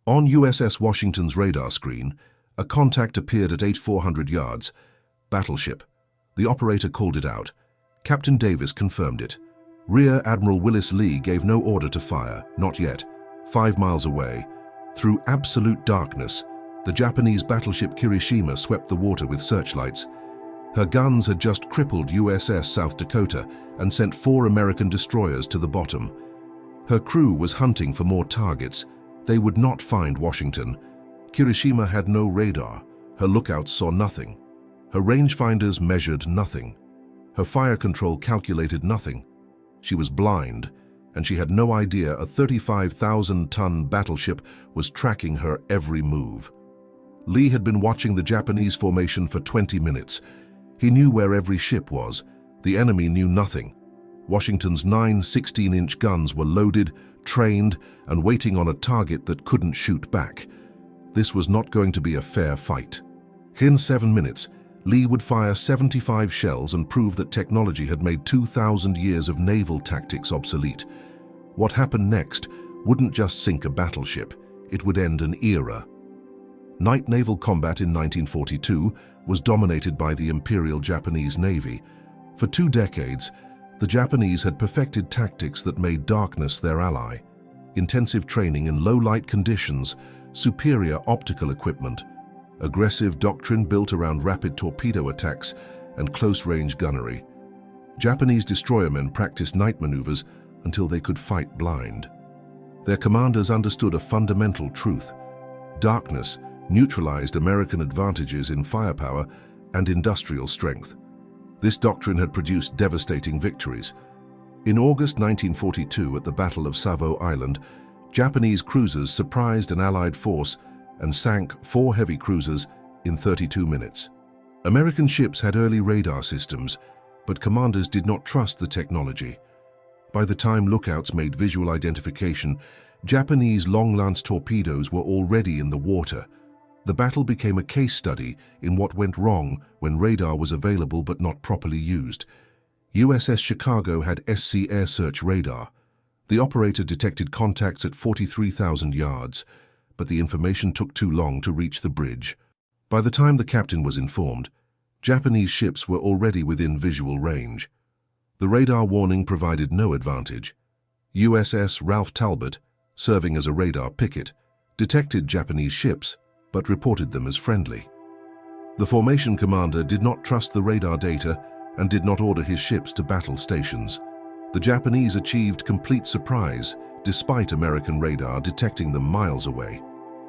On USS Washington's radar screen, a contact appeared at 8400 yards. Battleship. The operator called it out. Captain Davis confirmed it. Rear Admiral Willis Lee gave no order to fire, not yet. 5 miles away, through absolute darkness, the Japanese battleship Kirishima swept the water with searchlights. Her guns had just crippled USS South Dakota and sent 4 American destroyers to the bottom. Her crew was hunting for more targets. They would not find Washington. Kirishima had no radar. Her lookouts saw nothing. Her rangefinders measured nothing. Her fire control calculated nothing. She was blind, and she had no idea a 35,000-ton battleship was tracking her every move. Lee had been watching the Japanese formation for 20 minutes. He knew where every ship was. The enemy knew nothing. Washington's 9 16-inch guns were loaded, trained, and waiting on a target that couldn't shoot back. This was not going to be a fair fight. In 7 minutes, Lee would fire 75 shells and prove that technology had made 2,000 years of naval tactics obsolete. What happened next wouldn't just sink a battleship, it would end an era. Night naval combat in 1942 was dominated by the Imperial Japanese Navy. For 2 decades, the Japanese had perfected tactics that made darkness their ally. Intensive training in low-light conditions, superior optical equipment, aggressive doctrine built around rapid torpedo attacks and close-range gunnery. Japanese destroyermen practiced night maneuvers until they could fight blind. Their commanders understood a fundamental truth. Darkness neutralized American advantages in firepower and industrial strength. This doctrine had produced devastating victories. In August 1942, at the Battle of Savo Island, Japanese cruisers surprised an Allied force and sank 4 heavy cruisers in 32 minutes. American ships had early radar systems, but commanders did not trust the technology. By the time lookouts made visual identification, Japanese long-lance torpedoes were already in the water. The battle became a case study in what went wrong when radar was available but not properly used. USS Chicago had SC air search radar. The operator detected contacts at 43,000 yards, but the information took too long to reach the bridge. By the time the captain was informed, Japanese ships were already within visual range. The radar warning provided no advantage. USS Ralph Talbot, serving as a radar picket, detected Japanese ships but reported them as friendly. The formation commander did not trust the radar data and did not order his ships to battle stations. The Japanese achieved complete surprise despite American radar detecting them miles away.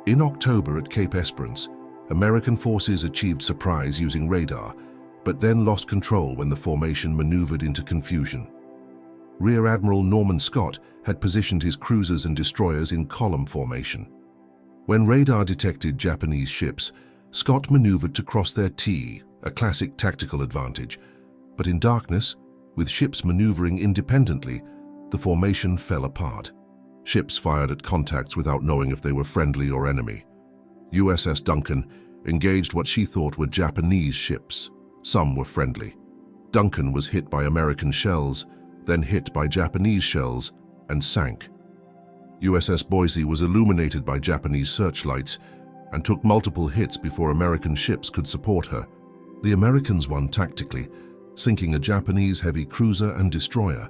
In October at Cape Esperance, American forces achieved surprise using radar, but then lost control when the formation maneuvered into confusion. Rear Admiral Norman Scott had positioned his cruisers and destroyers in column formation. When radar detected Japanese ships, Scott maneuvered to cross their T, a classic tactical advantage. But in darkness, with ships maneuvering independently, the formation fell apart. Ships fired at contacts without knowing if they were friendly or enemy. USS Duncan engaged what she thought were Japanese ships. Some were friendly. Duncan was hit by American shells, then hit by Japanese shells, and sank. USS Boise was illuminated by Japanese searchlights and took multiple hits before American ships could support her. The Americans won tactically, sinking a Japanese heavy cruiser and destroyer,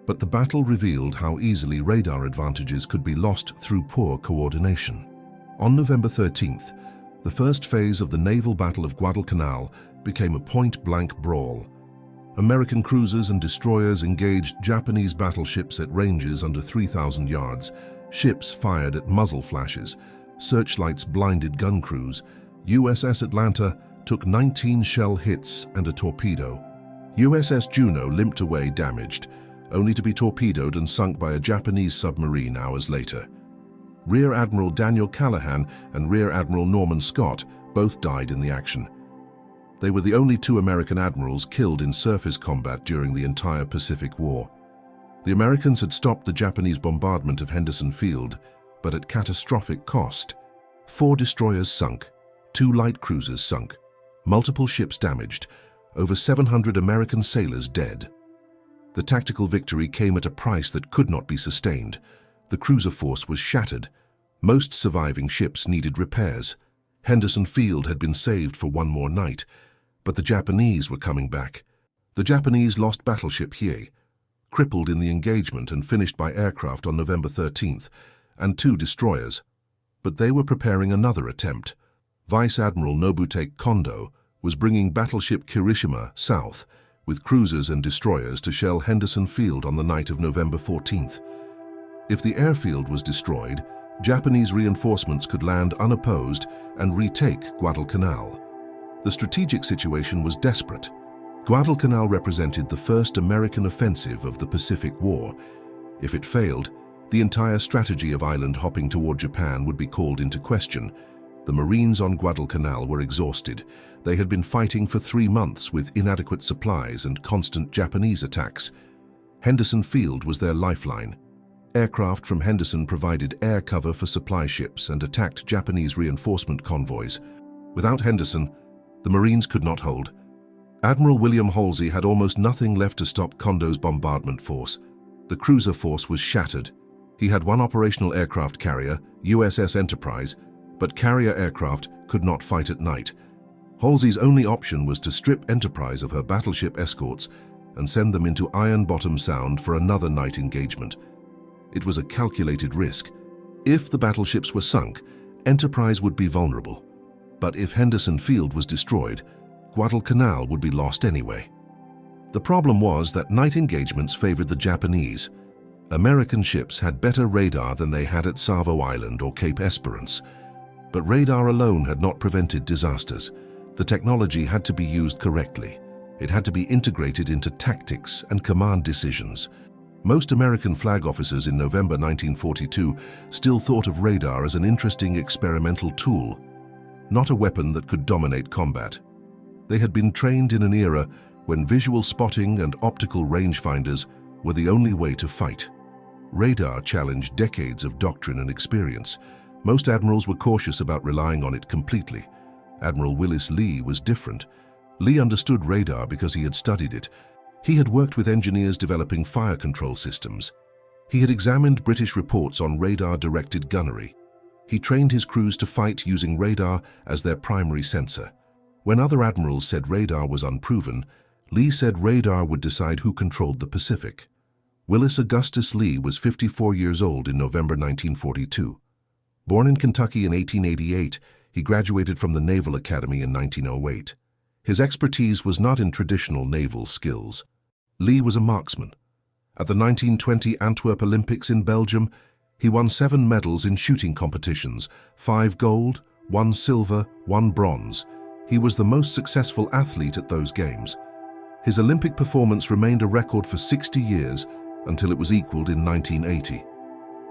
but the battle revealed how easily radar advantages could be lost through poor coordination. On November 13th, the first phase of the naval battle of Guadalcanal became a point-blank brawl. American cruisers and destroyers engaged Japanese battleships at ranges under 3,000 yards. Ships fired at muzzle flashes. Searchlights blinded gun crews. USS Atlanta took 19 shell hits and a torpedo. USS Juno limped away damaged, only to be torpedoed and sunk by a Japanese submarine hours later. Rear Admiral Daniel Callahan and Rear Admiral Norman Scott both died in the action. They were the only 2 American admirals killed in surface combat during the entire Pacific War. The Americans had stopped the Japanese bombardment of Henderson Field, but at catastrophic cost. 4 destroyers sunk, 2 light cruisers sunk, multiple ships damaged, over 700 American sailors dead. The tactical victory came at a price that could not be sustained. The cruiser force was shattered. Most surviving ships needed repairs. Henderson Field had been saved for one more night, but the Japanese were coming back. The Japanese lost battleship Hiei, crippled in the engagement and finished by aircraft on November 13th, and 2 destroyers. But they were preparing another attempt. Vice Admiral Nobutake Kondo was bringing battleship Kirishima south with cruisers and destroyers to shell Henderson Field on the night of November 14th. If the airfield was destroyed, Japanese reinforcements could land unopposed and retake Guadalcanal. The strategic situation was desperate. Guadalcanal represented the first American offensive of the Pacific War. If it failed, the entire strategy of island hopping toward Japan would be called into question. The Marines on Guadalcanal were exhausted. They had been fighting for 3 months with inadequate supplies and constant Japanese attacks. Henderson Field was their lifeline. Aircraft from Henderson provided air cover for supply ships and attacked Japanese reinforcement convoys. Without Henderson, the Marines could not hold. Admiral William Halsey had almost nothing left to stop Kondo's bombardment force. The cruiser force was shattered. He had 1 operational aircraft carrier, USS Enterprise, but carrier aircraft could not fight at night. Halsey's only option was to strip Enterprise of her battleship escorts and send them into Ironbottom Sound for another night engagement. It was a calculated risk. If the battleships were sunk, Enterprise would be vulnerable. But if Henderson Field was destroyed, Guadalcanal would be lost anyway. The problem was that night engagements favored the Japanese. American ships had better radar than they had at Savo Island or Cape Esperance. But radar alone had not prevented disasters. The technology had to be used correctly. It had to be integrated into tactics and command decisions. Most American flag officers in November 1942 still thought of radar as an interesting experimental tool, not a weapon that could dominate combat. They had been trained in an era when visual spotting and optical rangefinders were the only way to fight. Radar challenged decades of doctrine and experience. Most admirals were cautious about relying on it completely. Admiral Willis Lee was different. Lee understood radar because he had studied it. He had worked with engineers developing fire control systems. He had examined British reports on radar-directed gunnery. He trained his crews to fight using radar as their primary sensor. When other admirals said radar was unproven, Lee said radar would decide who controlled the Pacific. Willis Augustus Lee was 54 years old in November 1942. Born in Kentucky in 1888, he graduated from the Naval Academy in 1908. His expertise was not in traditional naval skills. Lee was a marksman. At the 1920 Antwerp Olympics in Belgium, he won 7 medals in shooting competitions, 5 gold, 1 silver, 1 bronze. He was the most successful athlete at those games. His Olympic performance remained a record for 60 years until it was equaled in 1980.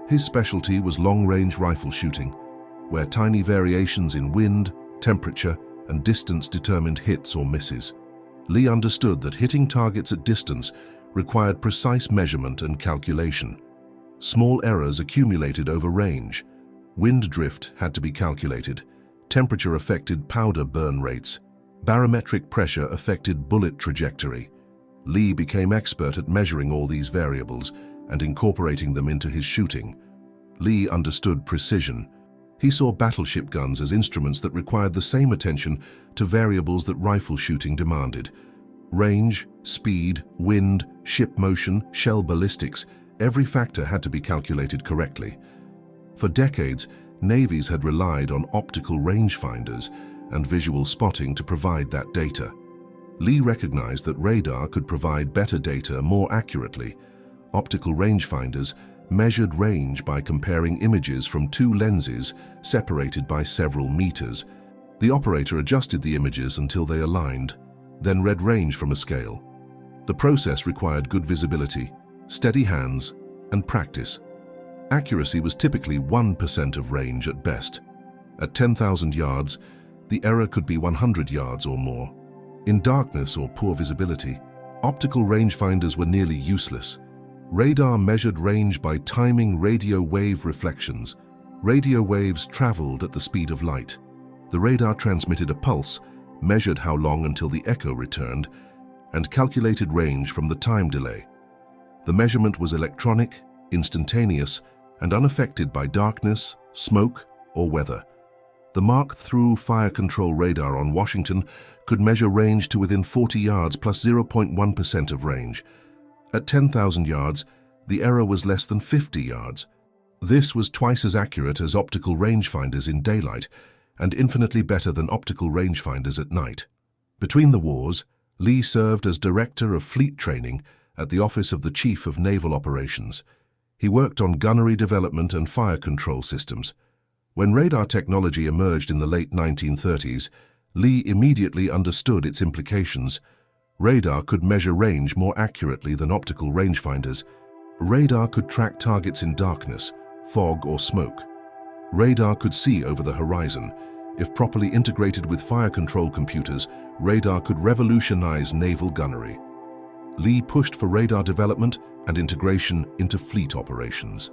His specialty was long-range rifle shooting, where tiny variations in wind, temperature, and distance determined hits or misses. Lee understood that hitting targets at distance required precise measurement and calculation. Small errors accumulated over range. Wind drift had to be calculated. Temperature affected powder burn rates. Barometric pressure affected bullet trajectory. Lee became expert at measuring all these variables and incorporating them into his shooting. Lee understood precision. He saw battleship guns as instruments that required the same attention to variables that rifle shooting demanded. Range, speed, wind, ship motion, shell ballistics, every factor had to be calculated correctly. For decades, navies had relied on optical rangefinders and visual spotting to provide that data. Lee recognized that radar could provide better data more accurately. Optical rangefinders measured range by comparing images from 2 lenses separated by several meters. The operator adjusted the images until they aligned, then read range from a scale. The process required good visibility, steady hands, and practice. Accuracy was typically 1% of range at best. At 10,000 yards, the error could be 100 yards or more. In darkness or poor visibility, optical rangefinders were nearly useless. Radar measured range by timing radio wave reflections. Radio waves traveled at the speed of light. The radar transmitted a pulse, measured how long until the echo returned, and calculated range from the time delay. The measurement was electronic, instantaneous, and unaffected by darkness, smoke, or weather. The Mark-through fire control radar on Washington could measure range to within 40 yards plus 0.1% of range. At 10,000 yards, the error was less than 50 yards. This was twice as accurate as optical rangefinders in daylight and infinitely better than optical rangefinders at night. Between the wars, Lee served as Director of Fleet Training at the Office of the Chief of Naval Operations. He worked on gunnery development and fire control systems. When radar technology emerged in the late 1930s, Lee immediately understood its implications. Radar could measure range more accurately than optical rangefinders. Radar could track targets in darkness, fog, or smoke. Radar could see over the horizon. If properly integrated with fire control computers, radar could revolutionize naval gunnery. Lee pushed for radar development and integration into fleet operations.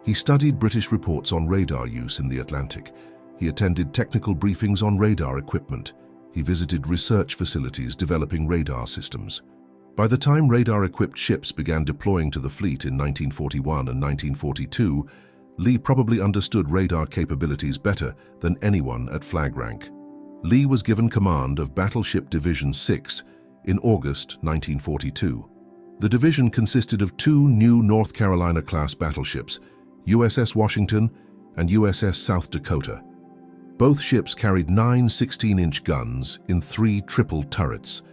He studied British reports on radar use in the Atlantic. He attended technical briefings on radar equipment. He visited research facilities developing radar systems. By the time radar-equipped ships began deploying to the fleet in 1941 and 1942, Lee probably understood radar capabilities better than anyone at flag rank. Lee was given command of Battleship Division 6 in August 1942. The division consisted of two new North Carolina-class battleships, USS Washington and USS South Dakota. Both ships carried 9 16-inch guns in 3 triple turrets.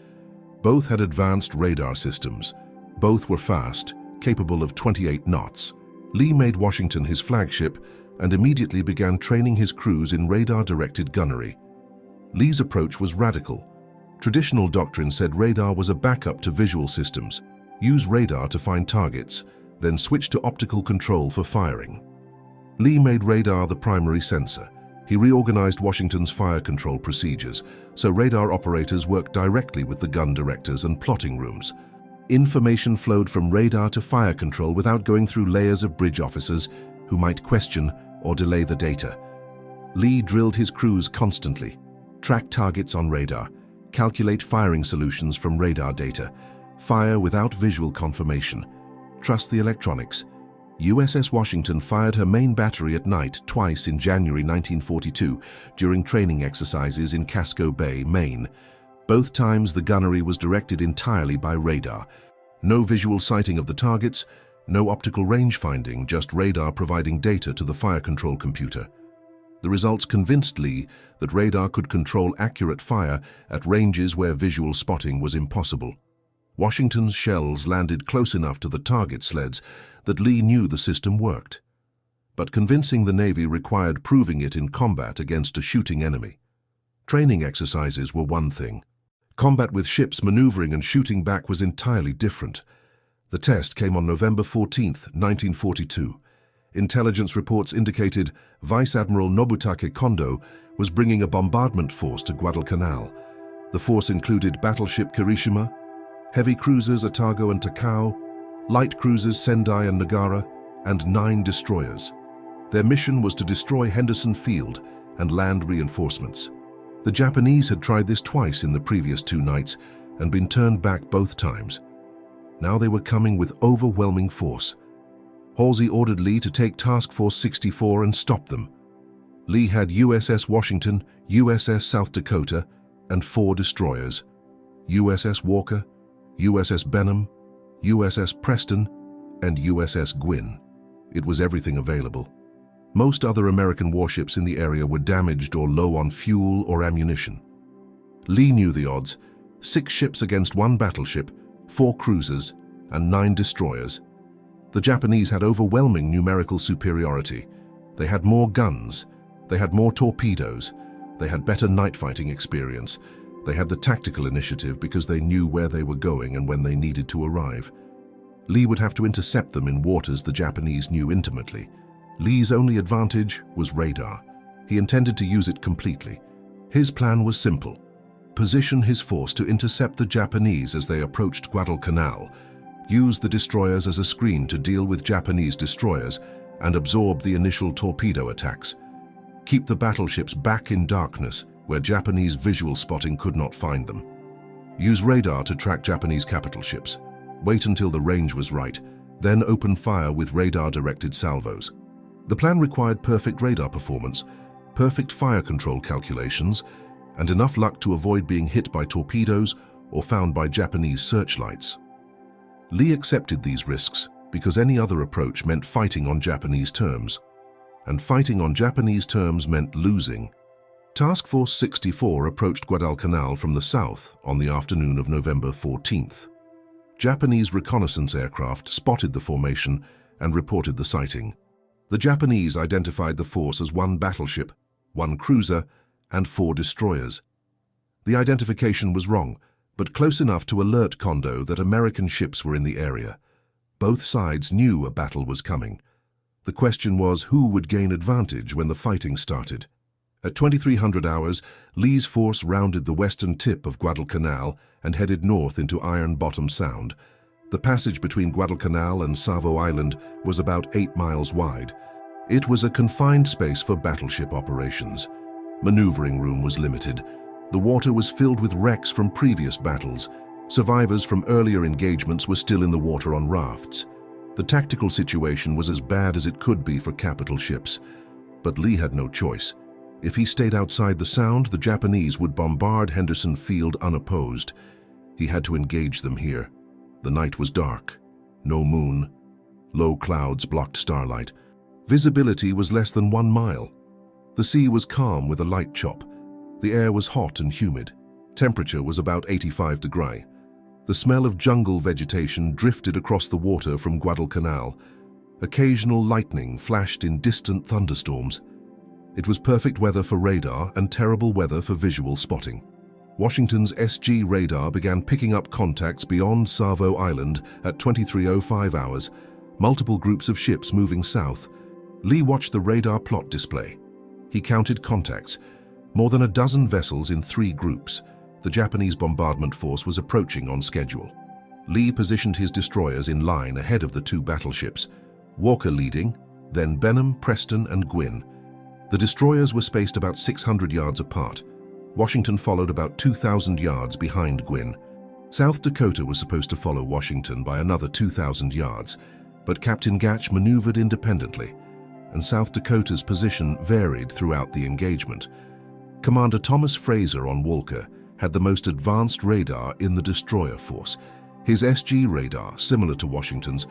Both had advanced radar systems. Both were fast, capable of 28 knots. Lee made Washington his flagship and immediately began training his crews in radar-directed gunnery. Lee's approach was radical. Traditional doctrine said radar was a backup to visual systems. Use radar to find targets, then switch to optical control for firing. Lee made radar the primary sensor. He reorganized Washington's fire control procedures, so radar operators worked directly with the gun directors and plotting rooms. Information flowed from radar to fire control without going through layers of bridge officers who might question or delay the data. Lee drilled his crews constantly, track targets on radar, calculate firing solutions from radar data, fire without visual confirmation, trust the electronics. USS Washington fired her main battery at night twice in January 1942 during training exercises in Casco Bay, Maine. Both times the gunnery was directed entirely by radar. No visual sighting of the targets, no optical range finding, just radar providing data to the fire control computer. The results convinced Lee that radar could control accurate fire at ranges where visual spotting was impossible. Washington's shells landed close enough to the target sleds that Lee knew the system worked. But convincing the Navy required proving it in combat against a shooting enemy. Training exercises were one thing. Combat with ships maneuvering and shooting back was entirely different. The test came on November 14, 1942. Intelligence reports indicated Vice Admiral Nobutake Kondo was bringing a bombardment force to Guadalcanal. The force included battleship Kirishima, heavy cruisers Otago and Takao, light cruisers Sendai and Nagara, and 9 destroyers. Their mission was to destroy Henderson Field and land reinforcements. The Japanese had tried this twice in the previous 2 nights and been turned back both times. Now they were coming with overwhelming force. Halsey ordered Lee to take Task Force 64 and stop them. Lee had USS Washington, USS South Dakota, and 4 destroyers, USS Walker, USS Benham, USS Preston, and USS Gwynn. It was everything available. Most other American warships in the area were damaged or low on fuel or ammunition. Lee knew the odds: 6 ships against 1 battleship, 4 cruisers, and 9 destroyers. The Japanese had overwhelming numerical superiority. They had more guns, they had more torpedoes, they had better night fighting experience. They had the tactical initiative because they knew where they were going and when they needed to arrive. Lee would have to intercept them in waters the Japanese knew intimately. Lee's only advantage was radar. He intended to use it completely. His plan was simple: position his force to intercept the Japanese as they approached Guadalcanal, use the destroyers as a screen to deal with Japanese destroyers, and absorb the initial torpedo attacks. Keep the battleships back in darkness where Japanese visual spotting could not find them. Use radar to track Japanese capital ships. Wait until the range was right, then open fire with radar-directed salvos. The plan required perfect radar performance, perfect fire control calculations, and enough luck to avoid being hit by torpedoes or found by Japanese searchlights. Lee accepted these risks because any other approach meant fighting on Japanese terms. And fighting on Japanese terms meant losing. Task Force 64 approached Guadalcanal from the south on the afternoon of November 14th. Japanese reconnaissance aircraft spotted the formation and reported the sighting. The Japanese identified the force as one battleship, one cruiser, and 4 destroyers. The identification was wrong, but close enough to alert Kondo that American ships were in the area. Both sides knew a battle was coming. The question was who would gain advantage when the fighting started. At 2300 hours, Lee's force rounded the western tip of Guadalcanal and headed north into Ironbottom Sound. The passage between Guadalcanal and Savo Island was about 8 miles wide. It was a confined space for battleship operations. Maneuvering room was limited. The water was filled with wrecks from previous battles. Survivors from earlier engagements were still in the water on rafts. The tactical situation was as bad as it could be for capital ships. But Lee had no choice. If he stayed outside the Sound, the Japanese would bombard Henderson Field unopposed. He had to engage them here. The night was dark. No moon. Low clouds blocked starlight. Visibility was less than 1 mile. The sea was calm with a light chop. The air was hot and humid. Temperature was about 85 degrees. The smell of jungle vegetation drifted across the water from Guadalcanal. Occasional lightning flashed in distant thunderstorms. It was perfect weather for radar and terrible weather for visual spotting. Washington's SG radar began picking up contacts beyond Savo Island at 23:05 hours, multiple groups of ships moving south. Lee watched the radar plot display. He counted contacts, more than a dozen vessels in 3 groups. The Japanese bombardment force was approaching on schedule. Lee positioned his destroyers in line ahead of the 2 battleships, Walker leading, then Benham, Preston, and Gwynn. The destroyers were spaced about 600 yards apart. Washington followed about 2,000 yards behind Gwynn. South Dakota was supposed to follow Washington by another 2,000 yards, but Captain Gatch maneuvered independently, and South Dakota's position varied throughout the engagement. Commander Thomas Fraser on Walker had the most advanced radar in the destroyer force. His SG radar, similar to Washington's,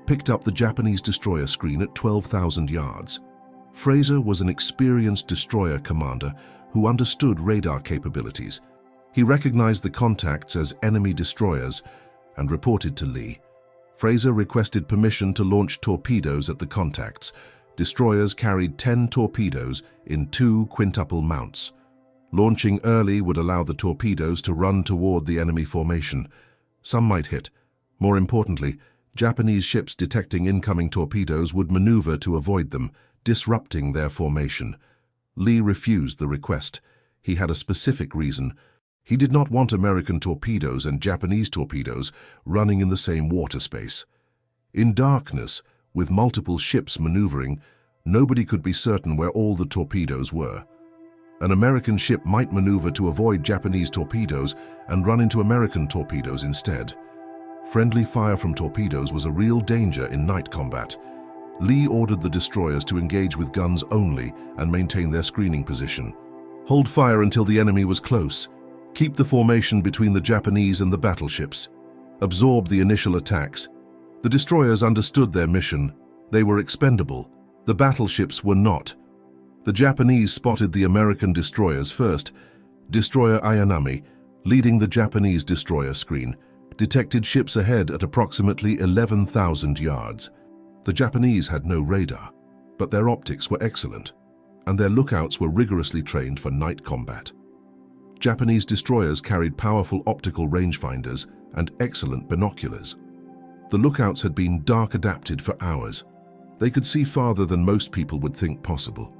picked up the Japanese destroyer screen at 12,000 yards. Fraser was an experienced destroyer commander who understood radar capabilities. He recognized the contacts as enemy destroyers and reported to Lee. Fraser requested permission to launch torpedoes at the contacts. Destroyers carried 10 torpedoes in 2 quintuple mounts. Launching early would allow the torpedoes to run toward the enemy formation. Some might hit. More importantly, Japanese ships detecting incoming torpedoes would maneuver to avoid them, disrupting their formation. Lee refused the request. He had a specific reason. He did not want American torpedoes and Japanese torpedoes running in the same water space. In darkness, with multiple ships maneuvering, nobody could be certain where all the torpedoes were. An American ship might maneuver to avoid Japanese torpedoes and run into American torpedoes instead. Friendly fire from torpedoes was a real danger in night combat. Lee ordered the destroyers to engage with guns only and maintain their screening position. Hold fire until the enemy was close. Keep the formation between the Japanese and the battleships. Absorb the initial attacks. The destroyers understood their mission. They were expendable. The battleships were not. The Japanese spotted the American destroyers first. Destroyer Ayanami, leading the Japanese destroyer screen, detected ships ahead at approximately 11,000 yards. The Japanese had no radar, but their optics were excellent, and their lookouts were rigorously trained for night combat. Japanese destroyers carried powerful optical rangefinders and excellent binoculars. The lookouts had been dark adapted for hours. They could see farther than most people would think possible.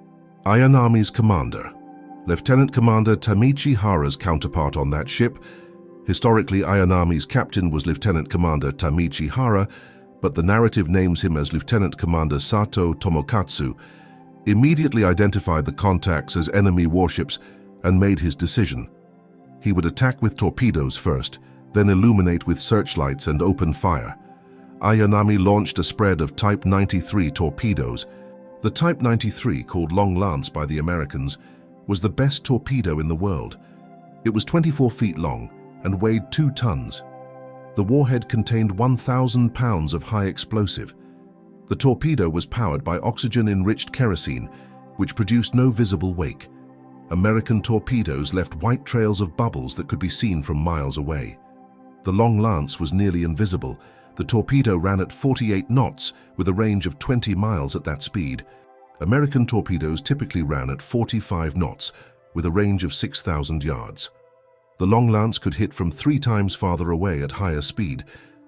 Ayanami's commander, Lieutenant Commander Tamichi Hara's counterpart on that ship. Historically, Ayanami's captain was Lieutenant Commander Tamichi Hara, but the narrative names him as Lieutenant Commander Sato Tomokatsu, immediately identified the contacts as enemy warships and made his decision. He would attack with torpedoes first, then illuminate with searchlights and open fire. Ayanami launched a spread of Type 93 torpedoes. The Type 93, called Long Lance by the Americans, was the best torpedo in the world. It was 24 feet long and weighed 2 tons. The warhead contained 1,000 pounds of high explosive. The torpedo was powered by oxygen-enriched kerosene, which produced no visible wake. American torpedoes left white trails of bubbles that could be seen from miles away. The Long Lance was nearly invisible. The torpedo ran at 48 knots with a range of 20 miles at that speed. American torpedoes typically ran at 45 knots with a range of 6,000 yards. The Long Lance could hit from 3 times farther away at higher speed.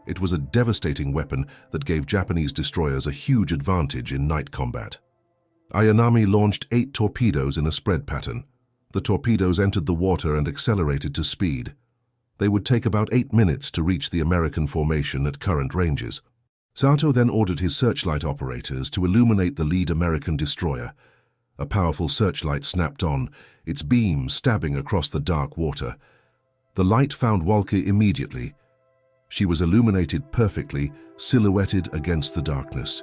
It was a devastating weapon that gave Japanese destroyers a huge advantage in night combat. Ayanami launched 8 torpedoes in a spread pattern. The torpedoes entered the water and accelerated to speed. They would take about 8 minutes to reach the American formation at current ranges. Sato then ordered his searchlight operators to illuminate the lead American destroyer. A powerful searchlight snapped on, its beam stabbing across the dark water. The light found Walker immediately. She was illuminated perfectly, silhouetted against the darkness.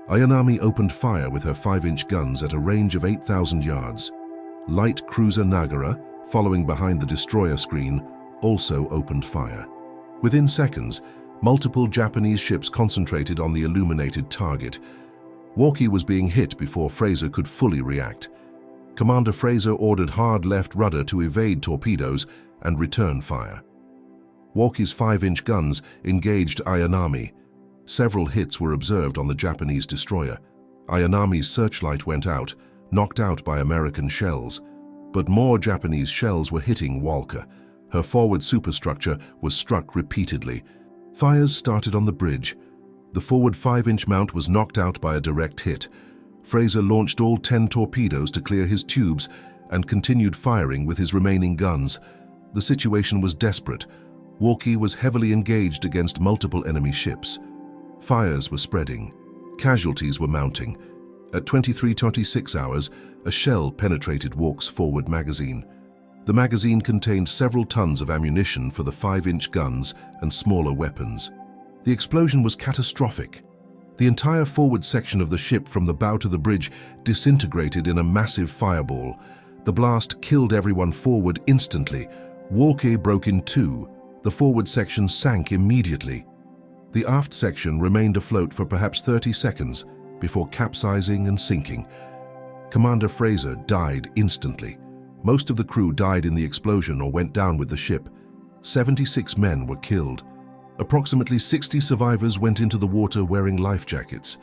Ayanami opened fire with her 5-inch guns at a range of 8,000 yards. Light cruiser Nagara, following behind the destroyer screen, also opened fire. Within seconds, multiple Japanese ships concentrated on the illuminated target. Walker was being hit before Fraser could fully react. Commander Fraser ordered hard left rudder to evade torpedoes and return fire. Walker's 5-inch guns engaged Ayanami. Several hits were observed on the Japanese destroyer. Ayanami's searchlight went out, knocked out by American shells. But more Japanese shells were hitting Walker. Her forward superstructure was struck repeatedly. Fires started on the bridge. The forward 5-inch mount was knocked out by a direct hit. Fraser launched all 10 torpedoes to clear his tubes and continued firing with his remaining guns. The situation was desperate. Walker was heavily engaged against multiple enemy ships. Fires were spreading. Casualties were mounting. At 23:26 hours, a shell penetrated Walker's forward magazine. The magazine contained several tons of ammunition for the 5-inch guns and smaller weapons. The explosion was catastrophic. The entire forward section of the ship from the bow to the bridge disintegrated in a massive fireball. The blast killed everyone forward instantly. Walker broke in 2. The forward section sank immediately. The aft section remained afloat for perhaps 30 seconds before capsizing and sinking. Commander Fraser died instantly. Most of the crew died in the explosion or went down with the ship. 76 men were killed. Approximately 60 survivors went into the water wearing life jackets.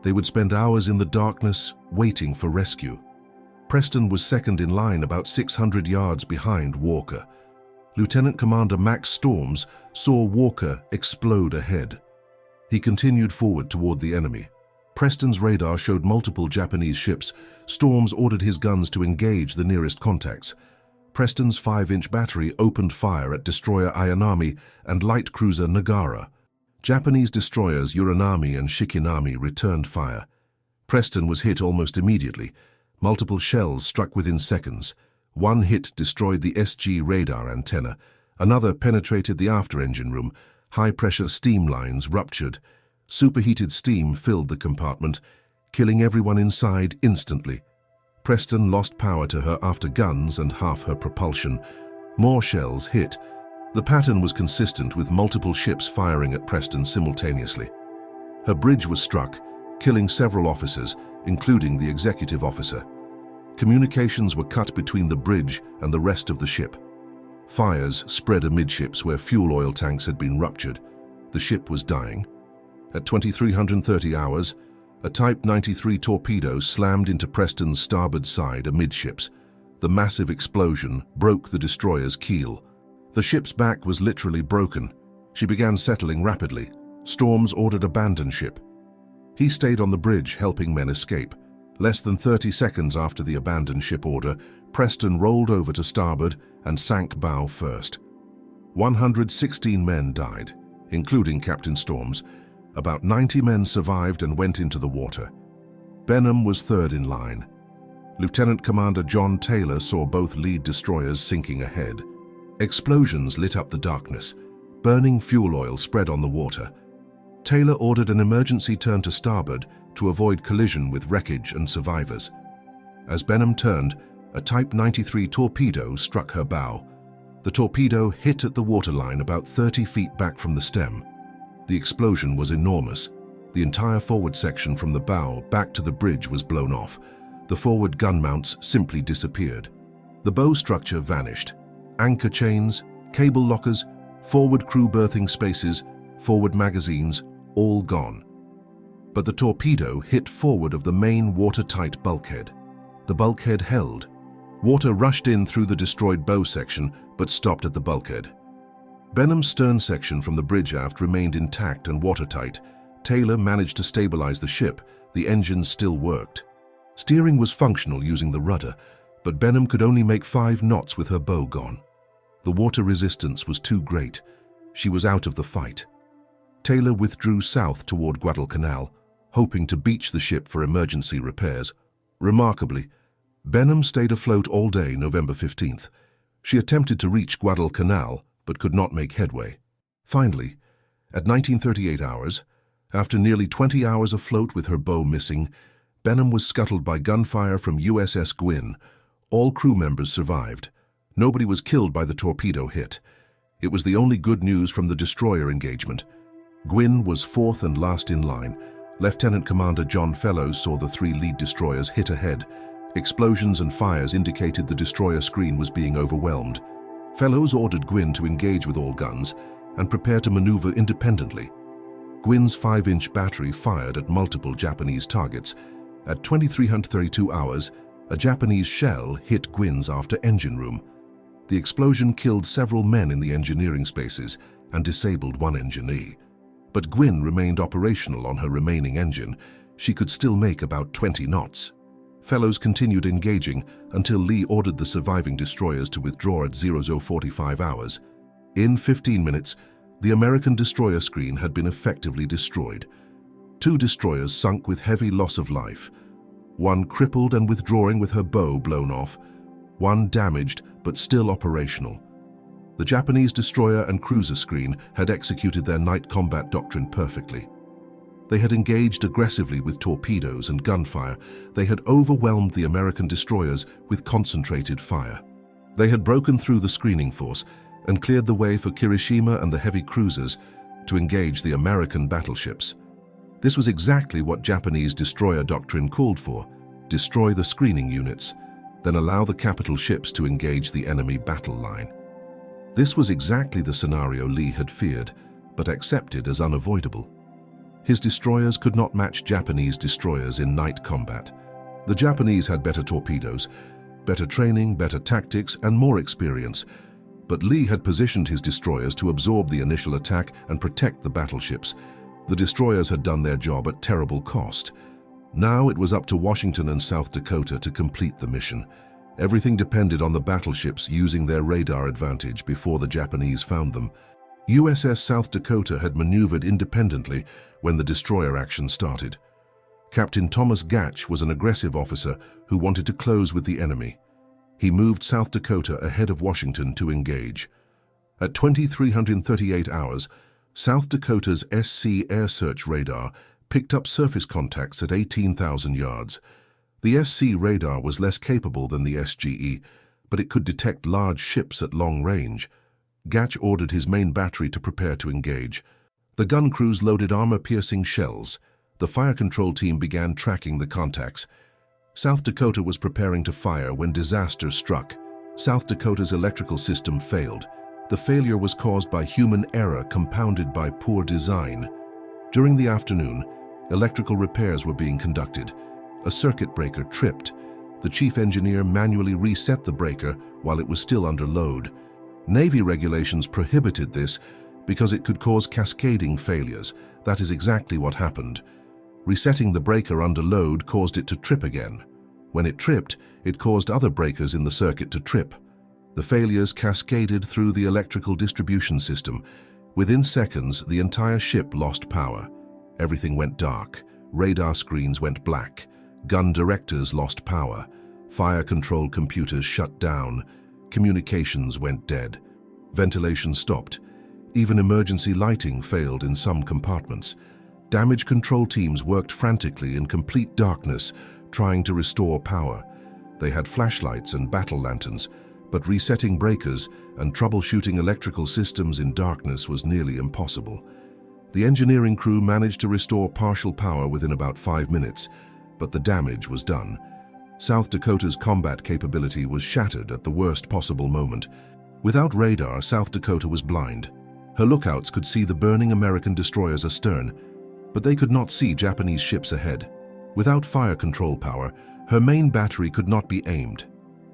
They would spend hours in the darkness waiting for rescue. Preston was second in line about 600 yards behind Walker. Lieutenant Commander Max Storms saw Walker explode ahead. He continued forward toward the enemy. Preston's radar showed multiple Japanese ships. Storms ordered his guns to engage the nearest contacts. Preston's 5-inch battery opened fire at destroyer Ayanami and light cruiser Nagara. Japanese destroyers Uranami and Shikinami returned fire. Preston was hit almost immediately. Multiple shells struck within seconds. One hit destroyed the SG radar antenna. Another penetrated the after-engine room. High-pressure steam lines ruptured. Superheated steam filled the compartment, killing everyone inside instantly. Preston lost power to her after guns and half her propulsion. More shells hit. The pattern was consistent with multiple ships firing at Preston simultaneously. Her bridge was struck, killing several officers, including the executive officer. Communications were cut between the bridge and the rest of the ship. Fires spread amidships where fuel oil tanks had been ruptured. The ship was dying. At 2330 hours, a Type 93 torpedo slammed into Preston's starboard side amidships. The massive explosion broke the destroyer's keel. The ship's back was literally broken. She began settling rapidly. Storms ordered abandon ship. He stayed on the bridge, helping men escape. Less than 30 seconds after the abandon ship order, Preston rolled over to starboard and sank bow first. 116 men died, including Captain Storms. About 90 men survived and went into the water. Benham was third in line. Lieutenant Commander John Taylor saw both lead destroyers sinking ahead. Explosions lit up the darkness. Burning fuel oil spread on the water. Taylor ordered an emergency turn to starboard to avoid collision with wreckage and survivors. As Benham turned, a Type 93 torpedo struck her bow. The torpedo hit at the waterline about 30 feet back from the stem. The explosion was enormous. The entire forward section from the bow back to the bridge was blown off. The forward gun mounts simply disappeared. The bow structure vanished. Anchor chains, cable lockers, forward crew berthing spaces, forward magazines, all gone. But the torpedo hit forward of the main watertight bulkhead. The bulkhead held. Water rushed in through the destroyed bow section, but stopped at the bulkhead. Benham's stern section from the bridge aft remained intact and watertight. Taylor managed to stabilize the ship. The engines still worked. Steering was functional using the rudder, but Benham could only make 5 knots with her bow gone. The water resistance was too great. She was out of the fight. Taylor withdrew south toward Guadalcanal, hoping to beach the ship for emergency repairs. Remarkably, Benham stayed afloat all day November 15th. She attempted to reach Guadalcanal, but could not make headway. Finally, at 1938 hours, after nearly 20 hours afloat with her bow missing, Benham was scuttled by gunfire from USS Gwynn. All crew members survived. Nobody was killed by the torpedo hit. It was the only good news from the destroyer engagement. Gwynn was 4th and last in line. Lieutenant Commander John Fellows saw the 3 lead destroyers hit ahead. Explosions and fires indicated the destroyer screen was being overwhelmed. Fellows ordered Gwynn to engage with all guns and prepare to maneuver independently. Gwynn's 5-inch battery fired at multiple Japanese targets. At 2332 hours, a Japanese shell hit Gwynn's after engine room. The explosion killed several men in the engineering spaces and disabled 1 engineer. But Gwynn remained operational on her remaining engine. She could still make about 20 knots. Fellows continued engaging until Lee ordered the surviving destroyers to withdraw at 0045 hours. In 15 minutes, the American destroyer screen had been effectively destroyed. 2 destroyers sunk with heavy loss of life. 1 crippled and withdrawing with her bow blown off. 1 damaged but still operational. The Japanese destroyer and cruiser screen had executed their night combat doctrine perfectly. They had engaged aggressively with torpedoes and gunfire. They had overwhelmed the American destroyers with concentrated fire. They had broken through the screening force and cleared the way for Kirishima and the heavy cruisers to engage the American battleships. This was exactly what Japanese destroyer doctrine called for: destroy the screening units, then allow the capital ships to engage the enemy battle line. This was exactly the scenario Lee had feared, but accepted as unavoidable. His destroyers could not match Japanese destroyers in night combat. The Japanese had better torpedoes, better training, better tactics, and more experience, but Lee had positioned his destroyers to absorb the initial attack and protect the battleships. The destroyers had done their job at terrible cost. Now it was up to Washington and South Dakota to complete the mission. Everything depended on the battleships using their radar advantage before the Japanese found them. USS South Dakota had maneuvered independently when the destroyer action started. Captain Thomas Gatch was an aggressive officer who wanted to close with the enemy. He moved South Dakota ahead of Washington to engage. At 2338 hours, South Dakota's SC air search radar picked up surface contacts at 18,000 yards. The SC radar was less capable than the SGE, but it could detect large ships at long range. Gatch ordered his main battery to prepare to engage. The gun crews loaded armor-piercing shells. The fire control team began tracking the contacts. South Dakota was preparing to fire when disaster struck. South Dakota's electrical system failed. The failure was caused by human error compounded by poor design. During the afternoon, electrical repairs were being conducted. A circuit breaker tripped. The chief engineer manually reset the breaker while it was still under load. Navy regulations prohibited this because it could cause cascading failures. That is exactly what happened. Resetting the breaker under load caused it to trip again. When it tripped, it caused other breakers in the circuit to trip. The failures cascaded through the electrical distribution system. Within seconds, the entire ship lost power. Everything went dark. Radar screens went black. Gun directors lost power. Fire control computers shut down. Communications went dead. Ventilation stopped. Even emergency lighting failed in some compartments. Damage control teams worked frantically in complete darkness, trying to restore power. They had flashlights and battle lanterns, but resetting breakers and troubleshooting electrical systems in darkness was nearly impossible. The engineering crew managed to restore partial power within about 5 minutes, but the damage was done. South Dakota's combat capability was shattered at the worst possible moment. Without radar, South Dakota was blind. Her lookouts could see the burning American destroyers astern, but they could not see Japanese ships ahead. Without fire control power, her main battery could not be aimed.